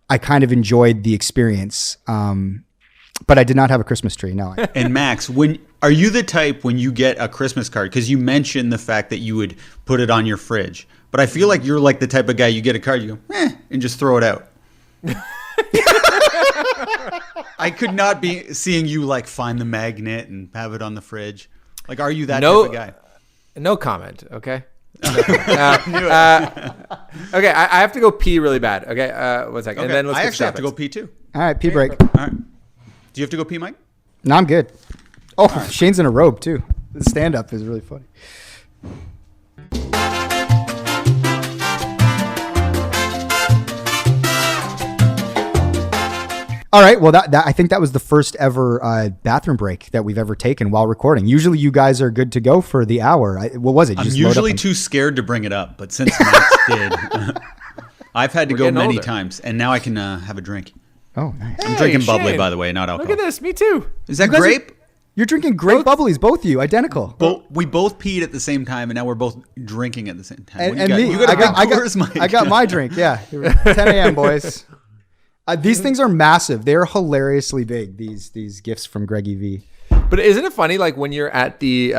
I kind of enjoyed the experience. But I did not have a Christmas tree. No. And Max, are you the type when you get a Christmas card, because you mentioned the fact that you would put it on your fridge, but I feel like you're like the type of guy, you get a card, you go, and just throw it out. I could not be seeing you like find the magnet and have it on the fridge. Like, are you that type of guy? No comment. Okay. Okay, I have to go pee really bad. Okay, 1 second. Okay. And then let's I get actually have to go topics. pee too. All right, pee break. All right. Do you have to go pee, Mike? No, I'm good. Oh, Shane's in a robe too. The stand-up is really funny. All right. Well, that I think that was the first ever bathroom break that we've ever taken while recording. Usually, you guys are good to go for the hour. What was it? I'm usually too scared to bring it up, but since Max did, I've had to go many times, and now I can have a drink. Oh, nice. I'm drinking bubbly, by the way, not alcohol. Look at this. Me too. Is that grape? You're drinking grape bubblies, both of you, identical. We both peed at the same time, and now we're both drinking at the same time. And me, you got Mike. I got my drink. Yeah, 10 a.m. boys. These things are massive. They're hilariously big. These gifts from Greggy V. But isn't it funny? Like when you're at the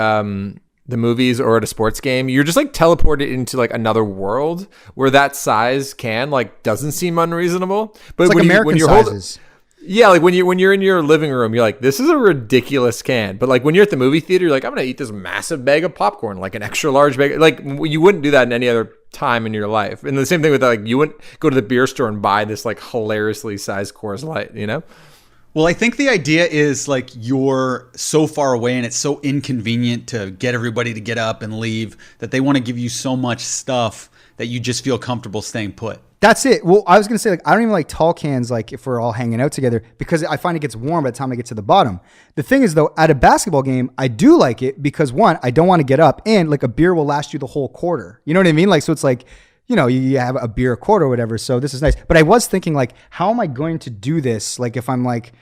movies or at a sports game, you're just like teleported into like another world where that size can like doesn't seem unreasonable. But it's like American sizes. Yeah, like when you're in your living room, you're like, this is a ridiculous can. But like when you're at the movie theater, you're like, I'm gonna eat this massive bag of popcorn, like an extra large bag. Like you wouldn't do that in any other time in your life. And the same thing with like you wouldn't go to the beer store and buy this like hilariously sized Coors Light, you know? Well, I think the idea is like you're so far away and it's so inconvenient to get everybody to get up and leave that they want to give you so much stuff that you just feel comfortable staying put. That's it. Well, I was going to say, like, I don't even like tall cans, like if we're all hanging out together, because I find it gets warm by the time I get to the bottom. The thing is, though, at a basketball game, I do like it because, one, I don't want to get up, and like a beer will last you the whole quarter. You know what I mean? Like, so it's like, you know, you have a beer a quarter or whatever. So this is nice. But I was thinking, like, how am I going to do this? Like, if I'm like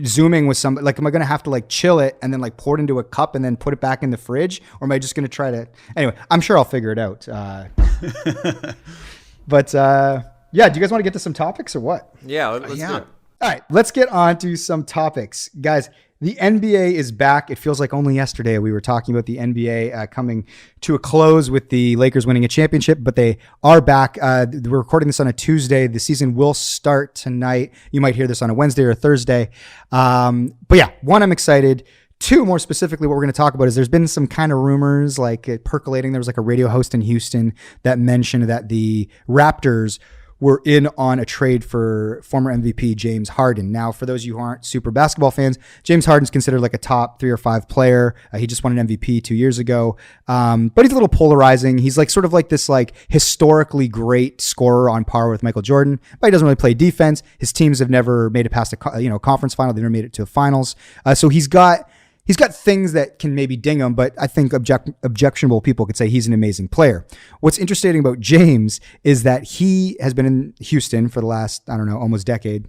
Zooming with somebody, like, am I going to have to like chill it and then like pour it into a cup and then put it back in the fridge? Or am I just going to try to, anyway, I'm sure I'll figure it out. But yeah, do you guys want to get to some topics or what? Yeah, let's do it. All right, let's get on to some topics. Guys, the NBA is back. It feels like only yesterday we were talking about the NBA coming to a close with the Lakers winning a championship, but they are back. We're recording this on a Tuesday. The season will start tonight. You might hear this on a Wednesday or a Thursday. But yeah, one, I'm excited. Two, more specifically, what we're going to talk about is there's been some kind of rumors like percolating. There was like a radio host in Houston that mentioned that the Raptors were in on a trade for former MVP James Harden. Now, for those of you who aren't super basketball fans, James Harden's considered like a top 3 or 5 player. He just won an MVP 2 years ago. But he's a little polarizing. He's like sort of like this like historically great scorer on par with Michael Jordan, but he doesn't really play defense. His teams have never made it past a conference final. They've never made it to the finals. So he's got things that can maybe ding him, but I think objectionable people could say he's an amazing player. What's interesting about James is that he has been in Houston for the last, I don't know, almost decade.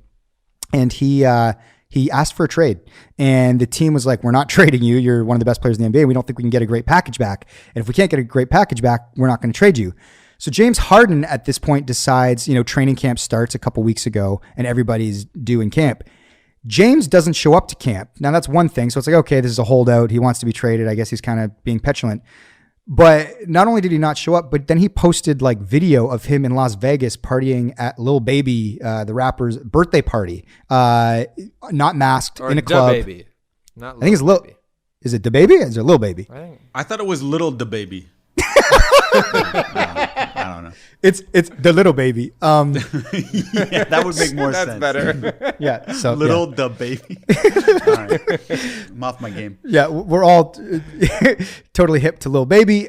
And he asked for a trade. And the team was like, we're not trading you. You're one of the best players in the NBA. We don't think we can get a great package back. And if we can't get a great package back, we're not going to trade you. So James Harden at this point decides, training camp starts a couple weeks ago and everybody's due in camp. James doesn't show up to camp. Now that's one thing. So it's like, okay, this is a holdout. He wants to be traded. I guess he's kind of being petulant. But not only did he not show up, but then he posted like video of him in Las Vegas partying at Lil Baby, the rapper's birthday party, not masked or in a club. Baby. Not I think it's Lil. Is it the Baby? Or is it Lil Baby? I thought it was Little the Baby. I don't know. It's the Little Baby. Yeah, that would make more sense. That's better. Yeah. So Little the Baby. All right. I'm off my game. Yeah, we're all totally hip to Lil Baby.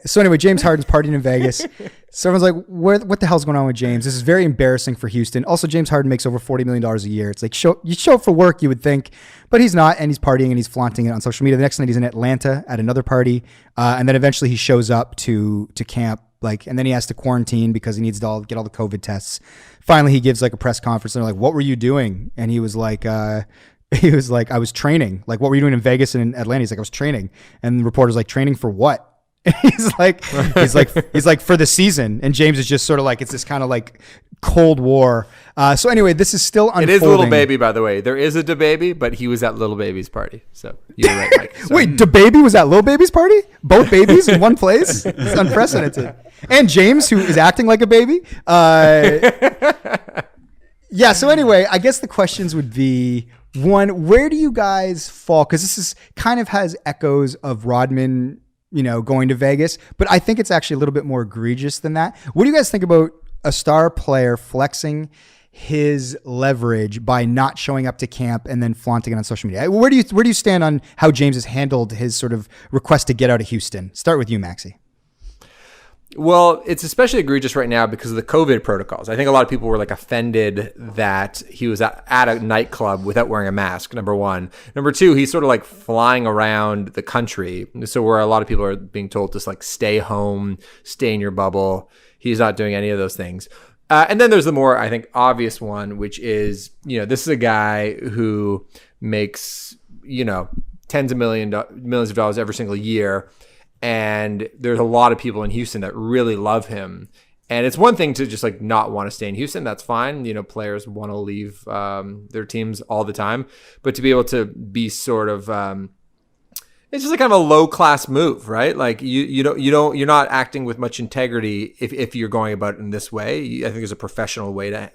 So anyway, James Harden's partying in Vegas. So everyone's like, what the hell's going on with James? This is very embarrassing for Houston. Also, James Harden makes over $40 million a year. It's like, you show up for work, you would think, but he's not, and he's partying and he's flaunting it on social media. The next night he's in Atlanta at another party, and then eventually he shows up to camp, and then he has to quarantine because he needs to get all the COVID tests. Finally, he gives like a press conference, and they're like, what were you doing? And he was like, I was training. Like, what were you doing in Vegas and in Atlanta? He's like, I was training. And the reporter's like, training for what? he's like for the season. And James is just sort of like, it's this kind of like Cold War. So anyway, this is still unfolding. It is Little Baby, by the way. There is a DaBaby, but he was at Little Baby's party. So you're right, Mike. So. Wait, DaBaby was at Lil Baby's party? Both babies in one place? It's unprecedented. And James, who is acting like a baby. Yeah. So anyway, I guess the questions would be, one, where do you guys fall? Because this is kind of has echoes of Rodman, going to Vegas, but I think it's actually a little bit more egregious than that. What do you guys think about a star player flexing his leverage by not showing up to camp and then flaunting it on social media? Where do you stand on how James has handled his sort of request to get out of Houston? Start with you, Maxie. Well, it's especially egregious right now because of the COVID protocols. I think a lot of people were offended that he was at a nightclub without wearing a mask, number one. Number two, he's sort of flying around the country. So where a lot of people are being told to stay home, stay in your bubble. He's not doing any of those things. And then there's the more, I think, obvious one, which is, this is a guy who makes, tens of millions of dollars every single year. And there's a lot of people in Houston that really love him. And it's one thing to just not want to stay in Houston. That's fine. Players want to leave their teams all the time. But to be able to be sort of, it's just kind of a low class move, right? You're not acting with much integrity if you're going about it in this way. I think there's a professional way to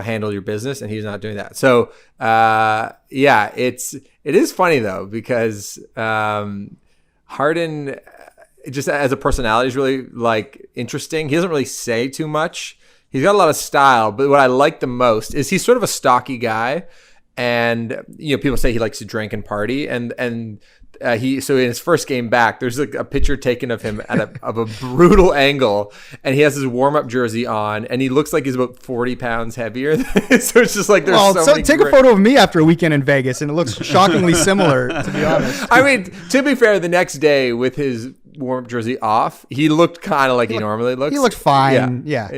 handle your business, and he's not doing that. So it is funny though, because Harden, just as a personality, is really interesting. He doesn't really say too much. He's got a lot of style, but what I like the most is he's sort of a stocky guy, and people say he likes to drink and party, and so in his first game back, there's a picture taken of him of a brutal angle, and he has his warm-up jersey on, and he looks like he's about 40 pounds heavier. So it's just take a photo of me after a weekend in Vegas, and it looks shockingly similar, to be honest. I mean, to be fair, the next day with his warm-up jersey off, he looked kind of like he normally looks. He looked fine. Yeah.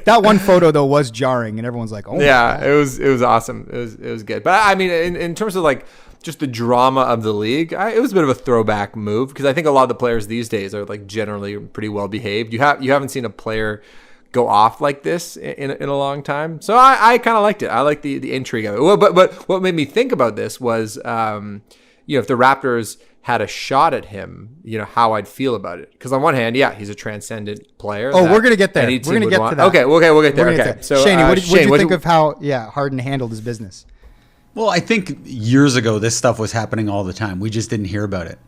That one photo though was jarring, and everyone's like, "Oh, yeah, it was awesome. It was good." But I mean, in terms of just the drama of the league, it was a bit of a throwback move, because I think a lot of the players these days are generally pretty well behaved. You haven't seen a player go off like this in a long time. So I kind of liked it. I like the intrigue of it. Well, but what made me think about this was, if the Raptors had a shot at him, how I'd feel about it. Because on one hand, yeah, he's a transcendent player. Oh, we're gonna get there. We're gonna get to that. Okay, we'll get there. Okay. So Shane, what did you think of how Harden handled his business? Well, I think years ago, this stuff was happening all the time. We just didn't hear about it.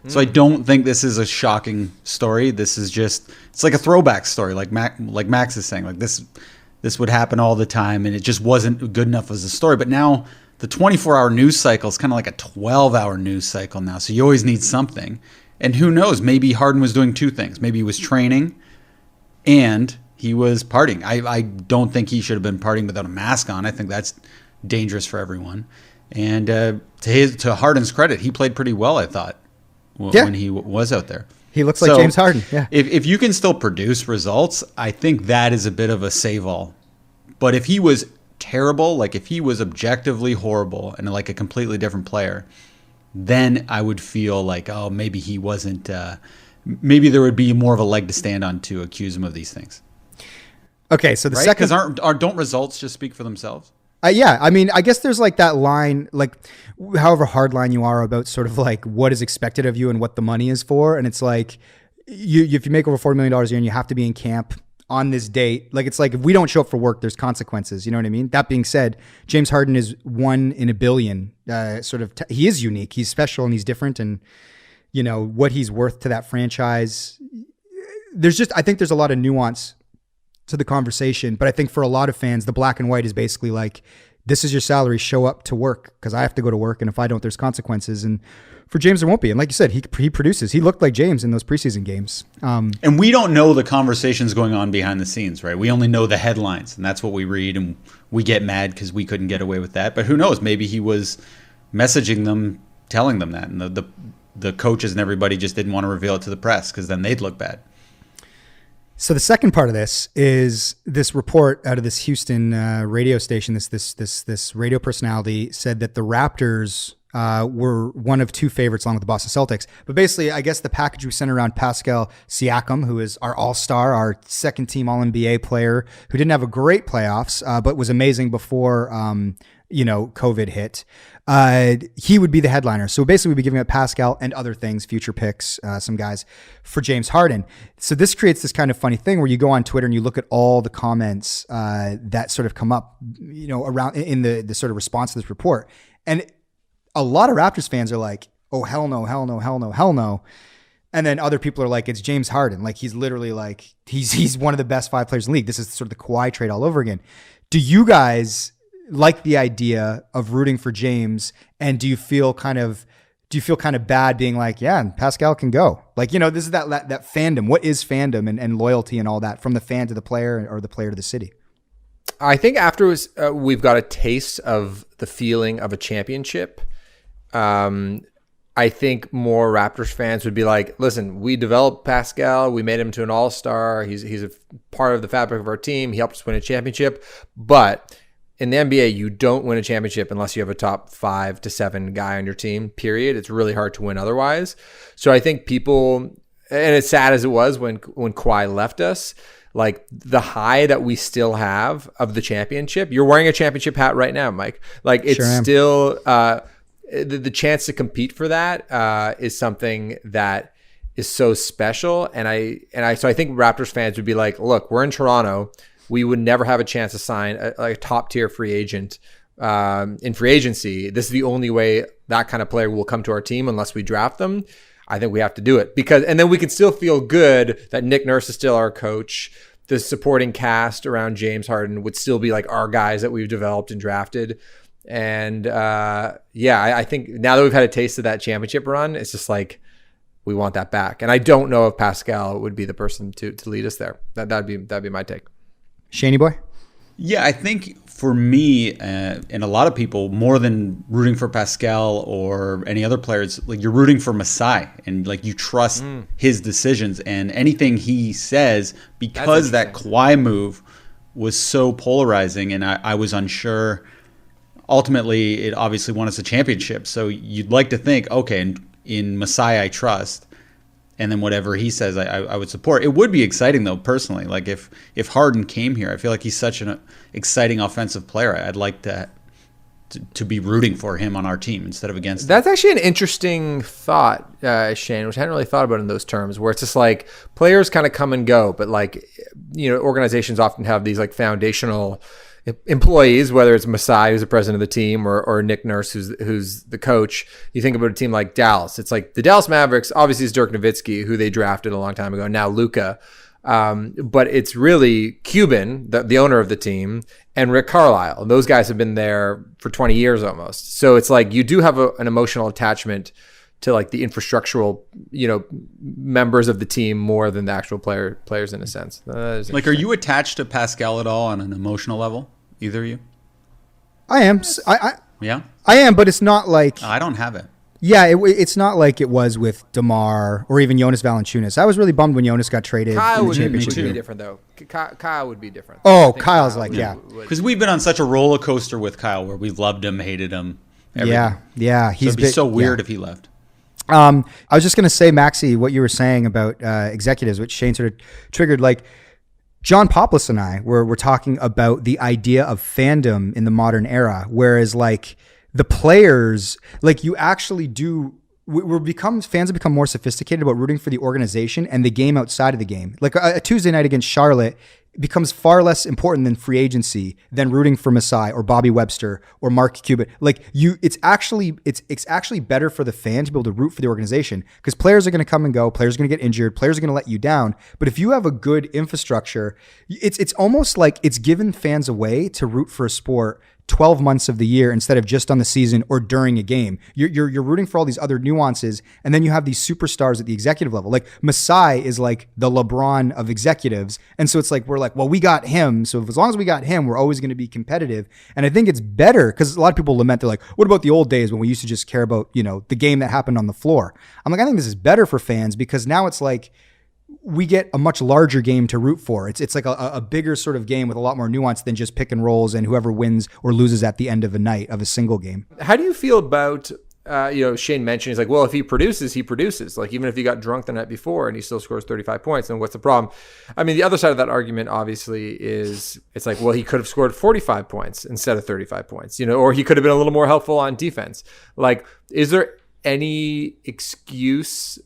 So I don't think this is a shocking story. This is it's like a throwback story, like Max is saying. This would happen all the time, and it just wasn't good enough as a story. But now the 24-hour news cycle is kind of like a 12-hour news cycle now. So you always need something. And who knows, maybe Harden was doing two things. Maybe he was training and he was partying. I don't think he should have been partying without a mask on. I think that's dangerous for everyone. And to Harden's credit, he played pretty well, I thought, when he was out there. He looks like James Harden. Yeah. If you can still produce results, I think that is a bit of a save-all. But if he was terrible, if he was objectively horrible and a completely different player, then I would feel maybe he wasn't. Maybe there would be more of a leg to stand on to accuse him of these things. Okay, so second, because don't results just speak for themselves? Yeah, I mean, I guess there's that line, however hard line you are about sort of what is expected of you and what the money is for. And it's if you make over $40 million a year and you have to be in camp on this date, it's if we don't show up for work, there's consequences. You know what I mean? That being said, James Harden is 1 in a billion. He is unique. He's special and he's different. And, what he's worth to that franchise. I think there's a lot of nuance to the conversation, but I think for a lot of fans, the black and white is basically this is your salary, show up to work, because I have to go to work, and if I don't, there's consequences. And for James, there won't be. And like you said, he produces. He looked like James in those preseason games. And we don't know the conversations going on behind the scenes, right? We only know the headlines, and that's what we read, and we get mad because we couldn't get away with that. But who knows? Maybe he was messaging them, telling them that, and the coaches and everybody just didn't want to reveal it to the press because then they'd look bad. So the second part of this is this report out of this Houston radio station. This radio personality said that the Raptors were one of two favorites along with the Boston Celtics. But basically, I guess the package we sent around Pascal Siakam, who is our all-star, our second-team All-NBA player, who didn't have a great playoffs, but was amazing before COVID hit, he would be the headliner. So basically we'd be giving up Pascal and other things, future picks, some guys for James Harden. So this creates this kind of funny thing where you go on Twitter and you look at all the comments that sort of come up, around in the sort of response to this report. And a lot of Raptors fans are like, oh, hell no, hell no, hell no, hell no. And then other people are like, it's James Harden. Like he's literally like, he's one of the best 5 players in the league. This is sort of the Kawhi trade all over again. Do you guys like the idea of rooting for James? And do you feel kind of bad being like, yeah, Pascal can go? Like, this is that fandom. What is fandom and loyalty and all that from the fan to the player or the player to the city? I think afterwards we've got a taste of the feeling of a championship. I think more Raptors fans would be like, listen, we developed Pascal. We made him to an all-star. He's a part of the fabric of our team. He helped us win a championship. But in the NBA, you don't win a championship unless you have a top 5 to 7 guy on your team, period. It's really hard to win otherwise. So I think people, and as sad as it was when Kawhi left us, like the high that we still have of the championship, you're wearing a championship hat right now, Mike. Like it's Sure still... the chance to compete for that is something that is so special. So I think Raptors fans would be like, look, we're in Toronto. We would never have a chance to sign a top tier free agent in free agency. This is the only way that kind of player will come to our team unless we draft them. I think we have to do it and then we can still feel good that Nick Nurse is still our coach. The supporting cast around James Harden would still be like our guys that we've developed and drafted. And I think now that we've had a taste of that championship run, it's just like we want that back. And I don't know if Pascal would be the person to lead us there. That'd be my take. Shaney boy? Yeah, I think for me and a lot of people, more than rooting for Pascal or any other players, like you're rooting for Masai and like you trust his decisions and anything he says, because that Kawhi move was so polarizing and I was unsure. Ultimately, it obviously won us a championship. So you'd like to think, okay, in Masai I trust, and then whatever he says, I would support. It would be exciting though, personally. Like if Harden came here, I feel like he's such an exciting offensive player. I'd like to be rooting for him on our team instead of against him. That's actually an interesting thought, Shane, which I hadn't really thought about in those terms, where it's just like players kind of come and go, but like, organizations often have these like foundational employees, whether it's Masai, who's the president of the team, or Nick Nurse, who's the coach. You think about a team like Dallas. It's like the Dallas Mavericks, obviously, is Dirk Nowitzki, who they drafted a long time ago, now Luka. But it's really Cuban, the owner of the team, and Rick Carlisle. Those guys have been there for 20 years almost. So it's like you do have an emotional attachment to like the infrastructural, members of the team more than the actual players in a sense. Like, are you attached to Pascal at all on an emotional level? Either of you? I am. Yeah? I am, but it's not like... I don't have it. Yeah, it's not like it was with DeMar or even Jonas Valanciunas. I was really bummed when Jonas got traded. Kyle in the would be championship. different, though. Kyle would be different. Oh, Kyle's like, yeah. Because we've been on such a roller coaster with Kyle where we loved him, hated him. Everything. Yeah. It'd be so weird if he left. I was just going to say, Maxie, what you were saying about executives, which Shane sort of triggered, like John Poplis and I were talking about the idea of fandom in the modern era, whereas like the players, like you actually do, fans have become more sophisticated about rooting for the organization and the game outside of the game. Like a Tuesday night against Charlotte becomes far less important than free agency than rooting for Masai or Bobby Webster or Mark Cuban. Like it's actually better for the fan to be able to root for the organization because players are going to come and go, players are going to get injured, players are going to let you down. But if you have a good infrastructure, it's almost like it's given fans a way to root for a sport 12 months of the year instead of just on the season or during a game. You're rooting for all these other nuances, and then you have these superstars at the executive level. Like Masai is like the LeBron of executives, and so it's like we're like, well, we got him, so as long as we got him, we're always going to be competitive. And I think it's better because a lot of people lament, they're like, what about the old days when we used to just care about the game that happened on the floor? I'm like, I think this is better for fans because now it's like we get a much larger game to root for. It's like a bigger sort of game with a lot more nuance than just pick and rolls and whoever wins or loses at the end of a night of a single game. How do you feel about Shane mentioned, he's like, well, if he produces, he produces. Like, even if he got drunk the night before and he still scores 35 points, then what's the problem? I mean, the other side of that argument, obviously, is it's like, well, he could have scored 45 points instead of 35 points, or he could have been a little more helpful on defense. Like, is there any excuse?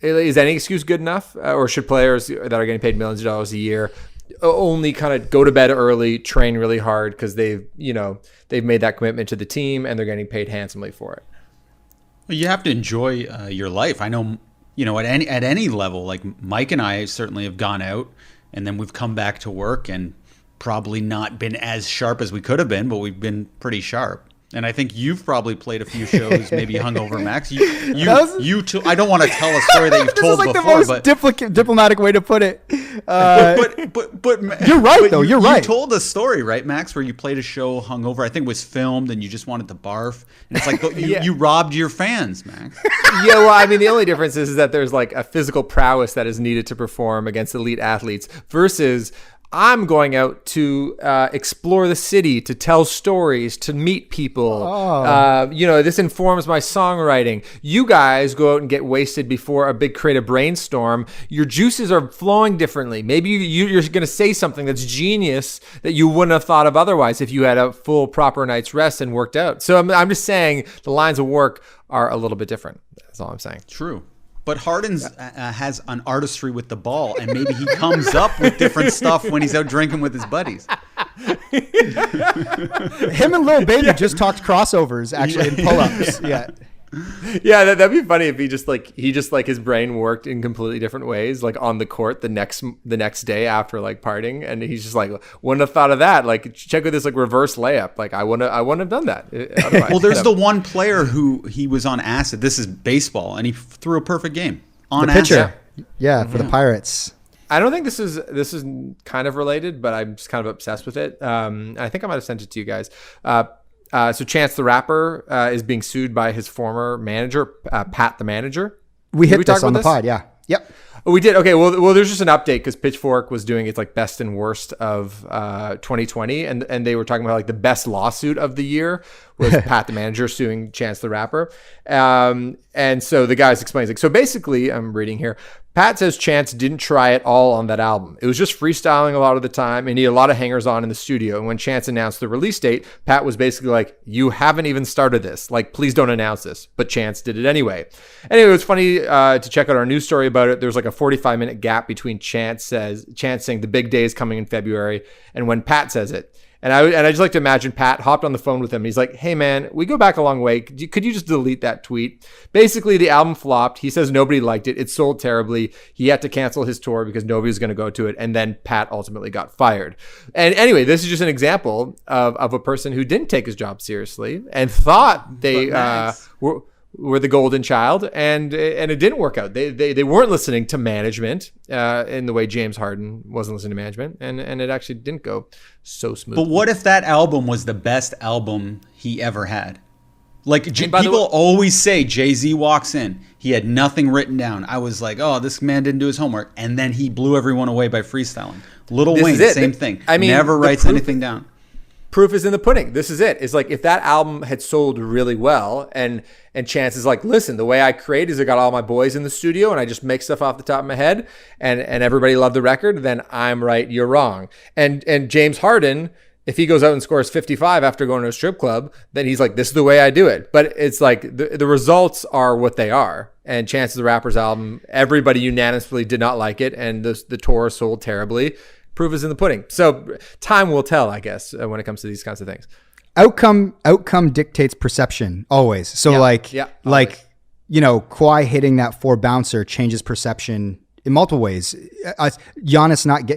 Is any excuse good enough? Or should players that are getting paid millions of dollars a year only kind of go to bed early, train really hard because they've made that commitment to the team and they're getting paid handsomely for it? Well, you have to enjoy your life. I know, at any level, like Mike and I certainly have gone out and then we've come back to work and probably not been as sharp as we could have been, but we've been pretty sharp. And I think you've probably played a few shows, maybe hungover, Max. I don't want to tell a story that you've told before, the most diplomatic way to put it. But you're right, though. You're right. You told a story, right, Max, where you played a show hungover. I think it was filmed, and you just wanted to barf. And it's like you robbed your fans, Max. Yeah, well, I mean, the only difference is that there's like a physical prowess that is needed to perform against elite athletes versus I'm going out to explore the city, to tell stories, to meet people. This informs my songwriting. You guys go out and get wasted before a big creative brainstorm. Your juices are flowing differently. Maybe you're going to say something that's genius that you wouldn't have thought of otherwise if you had a full, proper night's rest and worked out. So I'm just saying the lines of work are a little bit different. That's all I'm saying. True. But Harden's has an artistry with the ball, and maybe he comes up with different stuff when he's out drinking with his buddies. Him and Lil Baby just talked crossovers, actually, in pull-ups. Yeah. Yeah, that'd be funny if he just his brain worked in completely different ways, like on the court the next day after like partying, and he's just like, wouldn't have thought of that. Like, check out this like reverse layup. Like, I wouldn't have done that. Otherwise. Well, there's the one player who he was on acid. This is baseball, and he threw a perfect game on the pitcher. Acid. Yeah, for the Pirates. I don't think this is kind of related, but I'm just kind of obsessed with it. I think I might have sent it to you guys. So Chance the Rapper is being sued by his former manager, Pat the Manager. We hit this on the pod, yeah. Yep. Oh, we did? Okay, well, there's just an update because Pitchfork was doing its like best and worst of 2020, and they were talking about like the best lawsuit of the year was Pat the Manager suing Chance the Rapper. And so the guys explains like, so basically, I'm reading here, Pat says Chance didn't try at all on that album. It was just freestyling a lot of the time, and he had a lot of hangers on in the studio. And when Chance announced the release date, Pat was basically like, you haven't even started this. Like, please don't announce this. But Chance did it anyway. Anyway, it was funny to check out our news story about it. There's like a 45-minute gap between Chance saying the big day is coming in February and when Pat says it. And I just like to imagine Pat hopped on the phone with him. And he's like, hey, man, we go back a long way. Could you just delete that tweet? Basically, the album flopped. He says nobody liked it. It sold terribly. He had to cancel his tour because nobody was going to go to it. And then Pat ultimately got fired. And anyway, this is just an example of a person who didn't take his job seriously and thought they were the golden child, and it didn't work out. They weren't listening to management in the way James Harden wasn't listening to management, and it actually didn't go so smooth. But what if that album was the best album he ever had? Like, people always say Jay-Z walks in, he had nothing written down. I was like, oh, this man didn't do his homework, and then he blew everyone away by freestyling. Lil Wayne, same thing. I mean, never writes anything down. Proof is in the pudding. This is it. It's like if that album had sold really well and Chance is like, listen, the way I create is I got all my boys in the studio and I just make stuff off the top of my head and everybody loved the record, then I'm right, you're wrong. And James Harden, if he goes out and scores 55 after going to a strip club, then he's like, this is the way I do it. But it's like the results are what they are. And Chance the Rapper's album, everybody unanimously did not like it, and the tour sold terribly. Proof is in the pudding. So time will tell, I guess, when it comes to these kinds of things. Outcome dictates perception always. So Kawhi hitting that 4 bouncer changes perception in multiple ways. Giannis not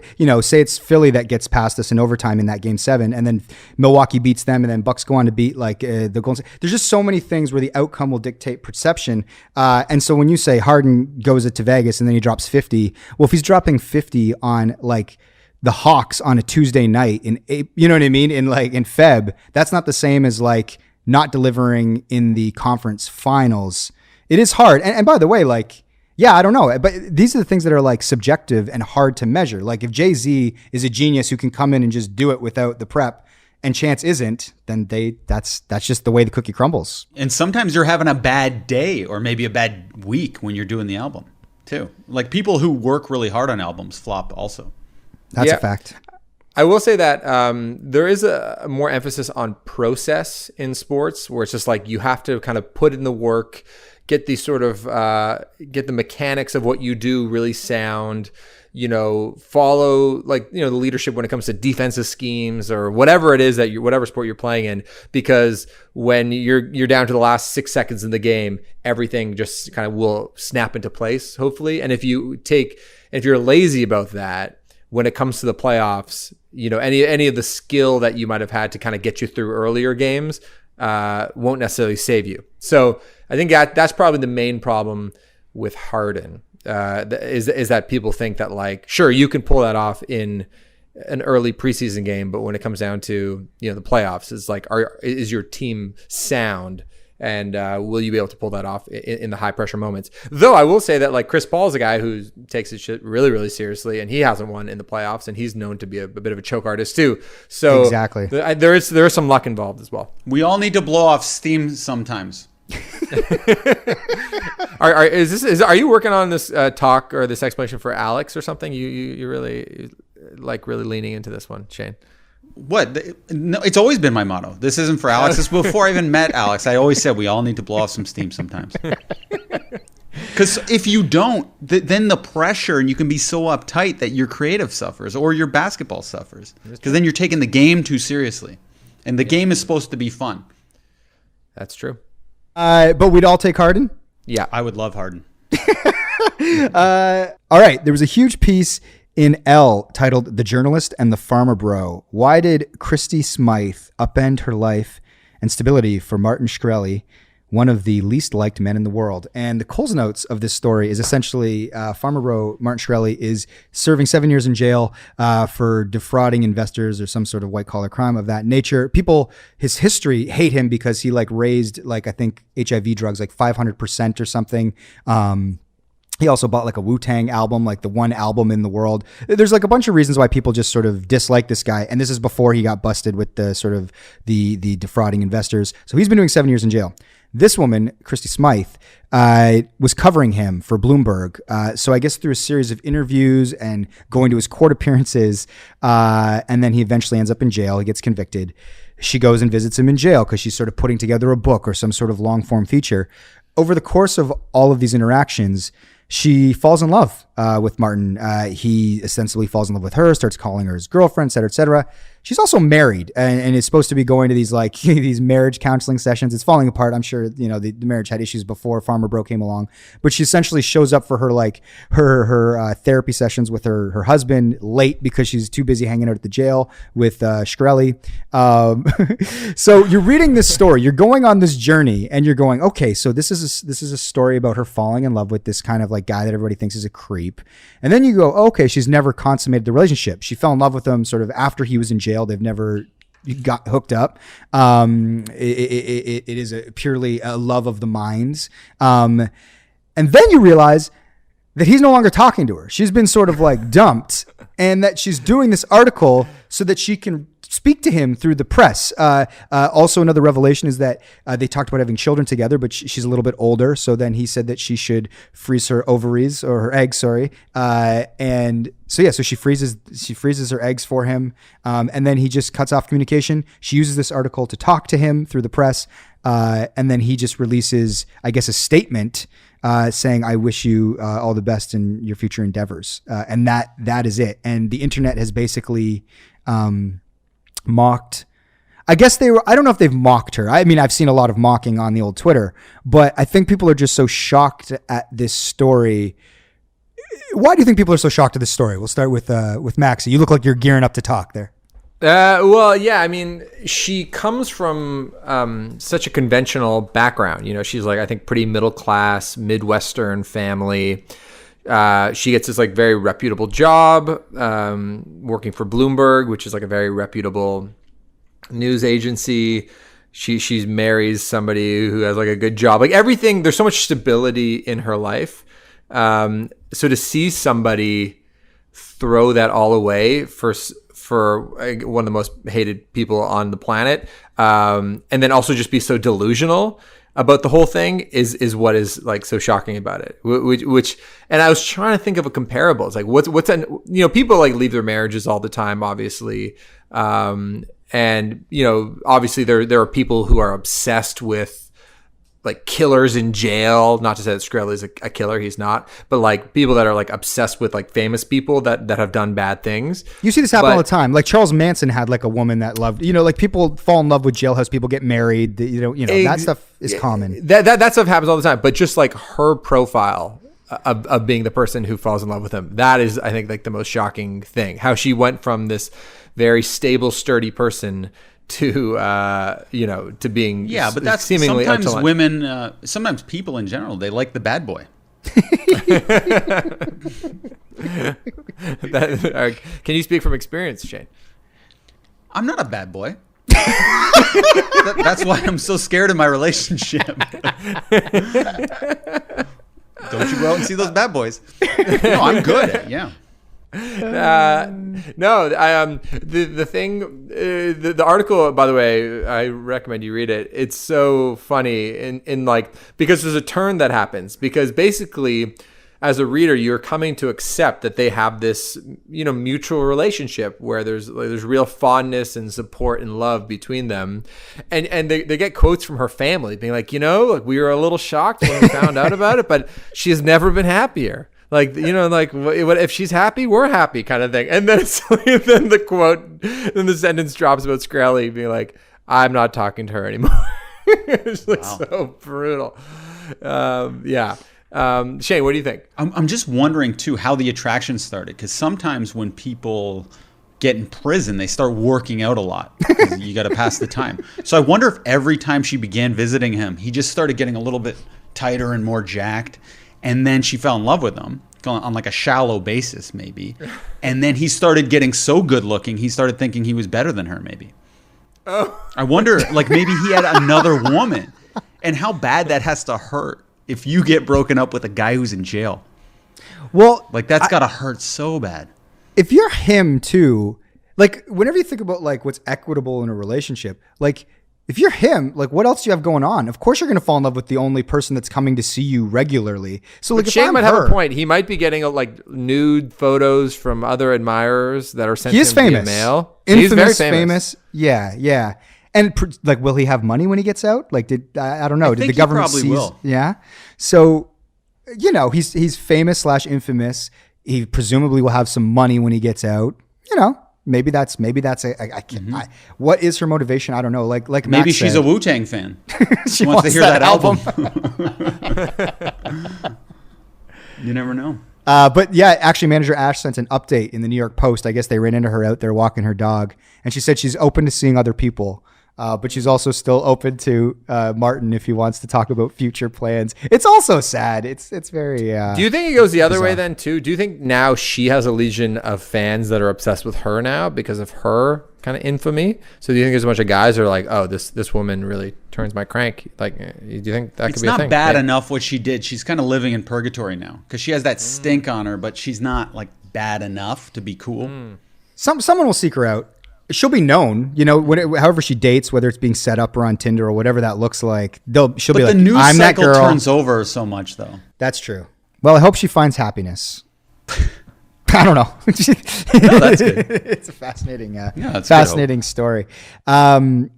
say it's Philly that gets past us in overtime in that game 7, and then Milwaukee beats them, and then Bucks go on to beat the Golden State. There's just so many things where the outcome will dictate perception. And so when you say Harden goes to Vegas and then he drops 50, well, if he's dropping 50 on like the Hawks on a Tuesday night you know what I mean? In Feb, that's not the same as like not delivering in the conference finals. It is hard. And by the way, I don't know, but these are the things that are like subjective and hard to measure. Like if Jay-Z is a genius who can come in and just do it without the prep, and Chance isn't, then that's just the way the cookie crumbles. And sometimes you're having a bad day or maybe a bad week when you're doing the album too. Like people who work really hard on albums flop also. That's a fact. I will say that there is a more emphasis on process in sports, where it's just like you have to kind of put in the work, get these sort of get the mechanics of what you do really sound, follow the leadership when it comes to defensive schemes or whatever it is that whatever sport you're playing in, because when you're down to the last 6 seconds in the game, everything just kind of will snap into place, hopefully. And if you're lazy about that, when it comes to the playoffs, any of the skill that you might have had to kind of get you through earlier games won't necessarily save you. So I think that's probably the main problem with Harden, is that people think that sure, you can pull that off in an early preseason game, but when it comes down to the playoffs, it's like, is your team sound? And will you be able to pull that off in the high pressure moments? Though I will say that Chris Paul's a guy who takes his shit really, really seriously, and he hasn't won in the playoffs, and he's known to be a bit of a choke artist too. So exactly, there is some luck involved as well. We all need to blow off steam sometimes. Are you working on this talk or this explanation for Alex or something? You really really leaning into this one, Shane? What? No, it's always been my motto. This isn't for Alex. This is before I even met Alex. I always said we all need to blow off some steam sometimes. Because if you don't, then the pressure, and you can be so uptight that your creative suffers or your basketball suffers. Because then you're taking the game too seriously. And the game is supposed to be fun. That's true. But we'd all take Harden? Yeah. I would love Harden. All right. There was a huge piece in Elle titled "The Journalist and the Farmer Bro." Why did Christy Smythe upend her life and stability for Martin Shkreli, one of the least liked men in the world? And the Coles Notes of this story is essentially Farmer Bro Martin Shkreli is serving 7 years in jail for defrauding investors or some sort of white collar crime of that nature. People, his history, hate him because he raised I think HIV drugs 500% or something. He also bought a Wu-Tang album, the one album in the world. There's a bunch of reasons why people just sort of dislike this guy. And this is before he got busted with the sort of the defrauding investors. So he's been doing 7 years in jail. This woman, Christy Smythe, was covering him for Bloomberg. So I guess through a series of interviews and going to his court appearances, and then he eventually ends up in jail. He gets convicted. She goes and visits him in jail because she's sort of putting together a book or some sort of long form feature. Over the course of all of these interactions, she falls in love with Martin. He ostensibly falls in love with her, starts calling her his girlfriend, et cetera, et cetera. She's also married and is supposed to be going to these these marriage counseling sessions. It's falling apart. I'm sure, the marriage had issues before Farmer Bro came along, but she essentially shows up for her, her therapy sessions with her husband late because she's too busy hanging out at the jail with Shkreli. So you're reading this story, you're going on this journey and you're going, okay, so this is a story about her falling in love with this kind of guy that everybody thinks is a creep. And then you go, okay, she's never consummated the relationship. She fell in love with him sort of after he was in jail. They've never got hooked up. It is purely a love of the minds. And then you realize that he's no longer talking to her. She's been sort of dumped, and that she's doing this article so that she can speak to him through the press. Also, another revelation is that they talked about having children together, but she's a little bit older. So then he said that she should freeze her ovaries or her eggs, sorry. And so, yeah, so she freezes her eggs for him. And then he just cuts off communication. She uses this article to talk to him through the press. And then he just releases, I guess, a statement saying, "I wish you all the best in your future endeavors." And that is it. And the internet has basically mocked. I guess I don't know if they've mocked her. I mean, I've seen a lot of mocking on the old Twitter, but I think people are just so shocked at this story. Why do you think people are so shocked at this story? We'll start with Maxie. You look like you're gearing up to talk there. Well, yeah, I mean, she comes from such a conventional background. She's I think pretty middle class, Midwestern family. She gets this very reputable job working for Bloomberg, which is a very reputable news agency. She marries somebody who has a good job. Everything, there's so much stability in her life. So to see somebody throw that all away for one of the most hated people on the planet, and then also just be so delusional about the whole thing is what is like so shocking about it. Which and I was trying to think of a comparable. It's like what's an, you know, people like leave their marriages all the time, obviously, and you know, obviously there are people who are obsessed with like killers in jail. Not to say that Shkreli is a killer, he's not, but like people that are like obsessed with like famous people that have done bad things. You see this happen all the time. Like Charles Manson had like a woman that loved, you know, like people fall in love with jailhouse people, get married, you know, that stuff is common. That stuff happens all the time, but just like her profile of being the person who falls in love with him, that is, I think, like the most shocking thing. How she went from this very stable, sturdy person to to being but that's seemingly sometimes women, sometimes people in general, they like the bad boy. Can you speak from experience, Shane? I'm not a bad boy. That's why I'm so scared of my relationship. Don't you go out and see those bad boys? No, I'm good at it, yeah. The article, by the way, I recommend you read it. It's so funny in like, because there's a turn that happens, because basically as a reader, you're coming to accept that they have this, you know, mutual relationship where there's real fondness and support and love between them. And they get quotes from her family being like, you know, like, we were a little shocked when we found out about it, but she has never been happier. Like, you know, like, what if she's happy, we're happy, kind of thing. And then then the quote, then the sentence drops about Shkreli being like, I'm not talking to her anymore. It's like so brutal. Shane, what do you think? I'm just wondering too how the attraction started, because sometimes when people get in prison, they start working out a lot. You got to pass the time. So I wonder if every time she began visiting him, he just started getting a little bit tighter and more jacked. And then she fell in love with him on like a shallow basis, maybe. And then he started getting so good looking, he started thinking he was better than her, maybe. Oh. I wonder, like, maybe he had another woman, and how bad that has to hurt if you get broken up with a guy who's in jail. Well, like, that's got to hurt so bad. If you're him too, like, whenever you think about like what's equitable in a relationship, like, if you're him, like, what else do you have going on? Of course you're going to fall in love with the only person that's coming to see you regularly. So, like, Shane might have a point. He might be getting like nude photos from other admirers that are sent to him via mail. He's very famous. Yeah. And like, will he have money when he gets out? Like, I don't know. Did the government probably will. Yeah. So, you know, he's famous / infamous. He presumably will have some money when he gets out. You know. Maybe that's what is her motivation? I don't know. Like maybe Max she's said, a Wu-Tang fan. she wants to hear that album. You never know. But yeah, actually, manager Ash sent an update in the New York Post. I guess they ran into her out there walking her dog, and she said she's open to seeing other people. But she's also still open to Martin if he wants to talk about future plans. It's also sad. It's very. Do you think it goes the other way then too? Do you think now she has a legion of fans that are obsessed with her now because of her kind of infamy? So do you think there's a bunch of guys that are like, oh, this woman really turns my crank? Like, do you think that could be a thing? It's not bad enough what she did. She's kind of living in purgatory now because she has that stink on her, but she's not like bad enough to be cool. Someone will seek her out. She'll be known, you know, however she dates, whether it's being set up or on Tinder or whatever that looks like. She'll be like, the news I'm that cycle girl. turns over so much, though. That's true. Well, I hope she finds happiness. I don't know. No, that's good. It's a fascinating story. All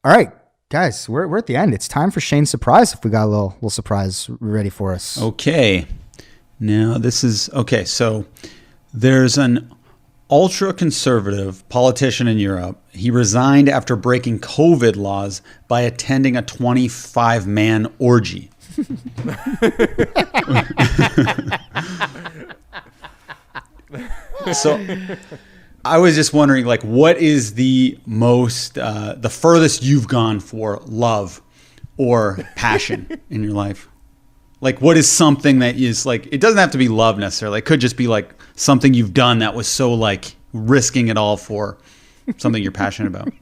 right, guys, we're at the end. It's time for Shane's surprise. If we got a little surprise ready for us. Okay. Now this is okay. So there's an ultra-conservative politician in Europe. He resigned after breaking COVID laws by attending a 25-man orgy. So I was just wondering, like, what is the most, the furthest you've gone for love or passion in your life? Like, what is something that is like, it doesn't have to be love necessarily. It could just be like something you've done that was so like risking it all for something you're passionate about.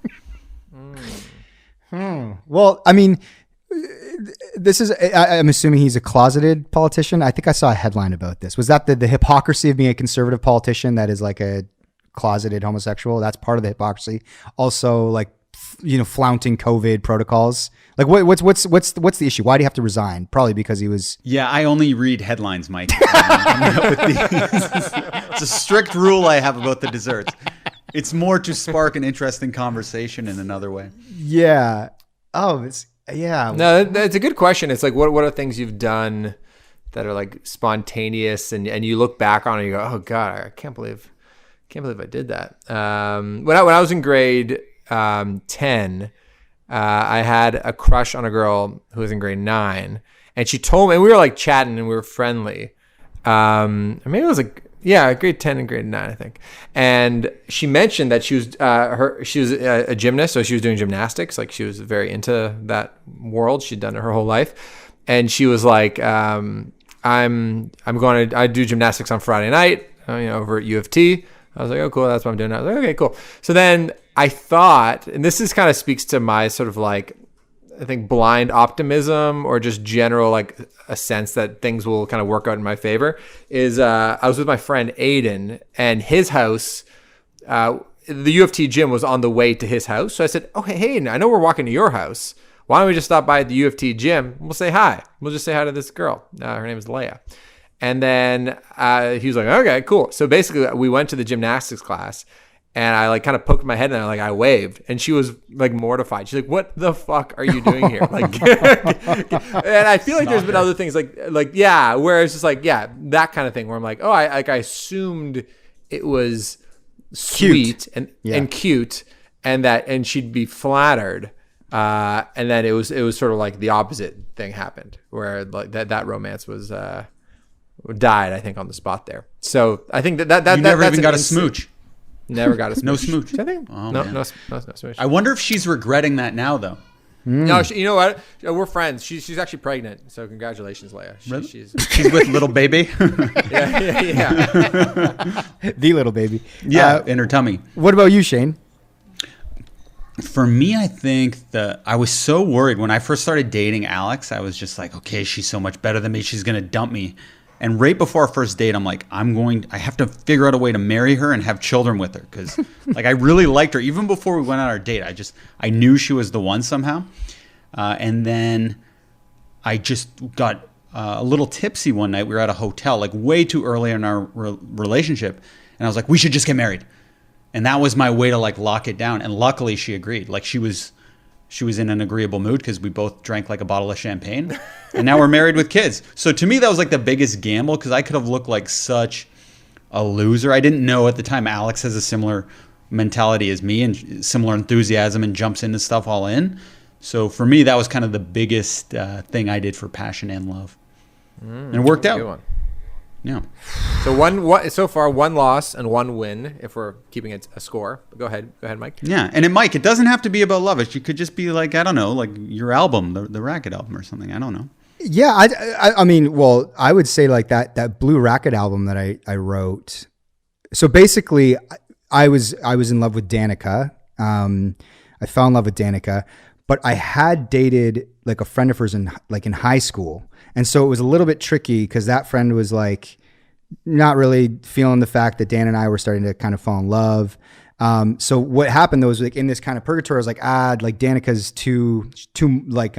Well, I mean, this is, I'm assuming he's a closeted politician. I think I saw a headline about this. Was that the hypocrisy of being a conservative politician that is like a closeted homosexual. That's part of the hypocrisy. Also, like, flaunting COVID protocols. Like, what's the issue? Why do you have to resign? Probably because he was. Yeah, I only read headlines, Mike. It's a strict rule I have about the desserts. It's more to spark an interesting conversation in another way. Yeah. Oh, yeah. No, that's a good question. It's like, what are things you've done that are like spontaneous, and you look back on it and you go, oh God, I can't believe I did that. When I was in grade 10, I had a crush on a girl who was in grade 9, and she told me, and we were like chatting and we were friendly. Maybe it was grade 10 and grade 9, I think. And she mentioned that she was a gymnast, so she was doing gymnastics. Like, she was very into that world. She'd done it her whole life. And she was like, I do gymnastics on Friday night, over at U of T. I was like, oh, cool. That's what I'm doing. I was like, okay, cool. So then I thought, and this is kind of speaks to my sort of like, I think, blind optimism, or just general, like, a sense that things will kind of work out in my favor, is I was with my friend Aiden, and his house, the U of T gym was on the way to his house. So I said, oh, hey, Aiden, I know we're walking to your house. Why don't we just stop by at the U of T gym? We'll say hi. We'll just say hi to this girl. Her name is Leia. And then he was like, okay, cool. So basically we went to the gymnastics class, and I like kind of poked my head in, and I waved, and she was like mortified. She's like, what the fuck are you doing here? Like, and I feel like there's been other things like, yeah, where it's just like, yeah, that kind of thing where I'm like, oh, I assumed it was sweet and cute, and she'd be flattered. And then it was sort of like the opposite thing happened, where like that romance was, died, I think, on the spot there. So I think that you never even got a smooch. Never got a smooch. No smooch. I think. Oh, no smooch. I wonder if she's regretting that now, though. No, you know what? We're friends. She's actually pregnant. So congratulations, Leia. Really? She's with little baby. Yeah. The little baby. Yeah, in her tummy. What about you, Shane? For me, I think that I was so worried when I first started dating Alex. I was just like, okay, she's so much better than me. She's going to dump me. And right before our first date, I'm like, I have to figure out a way to marry her and have children with her. Because like, I really liked her. Even before we went on our date, I knew she was the one somehow. And then I just got a little tipsy one night. We were at a hotel, like way too early in our relationship. And I was like, we should just get married. And that was my way to like lock it down. And luckily she agreed. Like, she was in an agreeable mood because we both drank like a bottle of champagne, and now we're married with kids. So to me, that was like the biggest gamble, because I could have looked like such a loser. I didn't know at the time Alex has a similar mentality as me and similar enthusiasm and jumps into stuff all in. So for me, that was kind of the biggest thing I did for passion and love. And it worked out. Good one. Yeah. So so far, one loss and one win, if we're keeping it a score. Go ahead, Mike. Yeah, and Mike, it doesn't have to be about love. It could just be like, I don't know, like your album, the Racket album or something. I don't know. Yeah, I mean, well, I would say like that Blue Racket album that I wrote. So basically, I was in love with Danica. I fell in love with Danica, but I had dated like a friend of hers in high school. And so it was a little bit tricky because that friend was like not really feeling the fact that Dan and I were starting to kind of fall in love. So what happened though was like in this kind of purgatory, I was like, like Danica's too like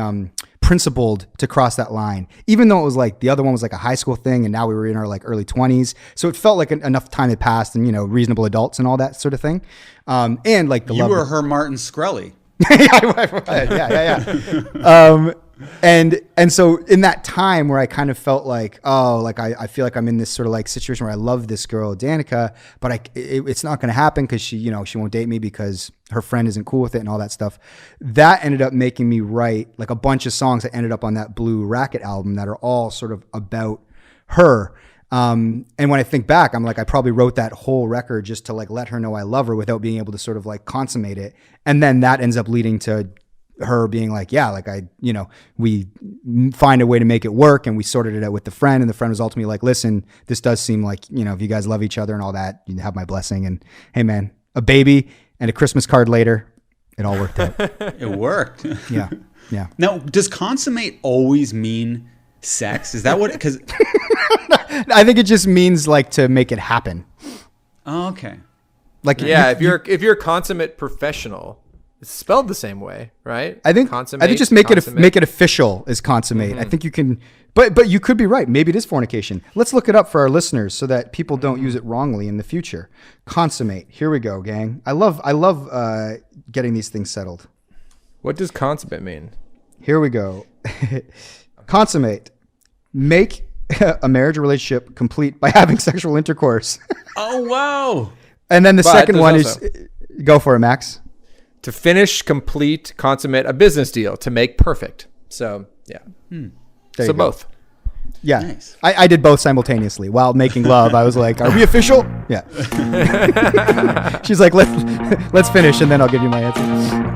principled to cross that line, even though it was like the other one was like a high school thing, and now we were in our like early 20s. So it felt like enough time had passed, and reasonable adults and all that sort of thing. And like you were her Martin Shkreli. Yeah. And so in that time where I kind of felt like, I feel like I'm in this sort of like situation where I love this girl, Danica, but it's not going to happen because she won't date me because her friend isn't cool with it and all that stuff. That ended up making me write like a bunch of songs that ended up on that Blue Racket album that are all sort of about her. And when I think back, I'm like, I probably wrote that whole record just to like let her know I love her without being able to sort of like consummate it. And then that ends up leading to her being like, yeah, like we find a way to make it work, and we sorted it out with the friend, and the friend was ultimately like, listen, this does seem like, if you guys love each other and all that, you have my blessing, and hey man, a baby and a Christmas card later, it all worked out. It worked. Yeah. Now, does consummate always mean sex? Is that what, because I think it just means like to make it happen. Oh, okay. Like, Yeah, if you're a consummate professional, it's spelled the same way, right? I think just make it official as consummate. Mm-hmm. I think you can, but you could be right. Maybe it is fornication. Let's look it up for our listeners so that people don't use it wrongly in the future. Consummate. Here we go, gang. I love getting these things settled. What does consummate mean? Here we go. Consummate. Make a marriage or relationship complete by having sexual intercourse. Oh, wow. And then the second one also, is, go for it, Max. To finish, complete, consummate a business deal, to make perfect. So, yeah. So both. Yeah. Nice. I did both simultaneously. While making love, I was like, are we official? Yeah. She's like, let's finish and then I'll give you my answer.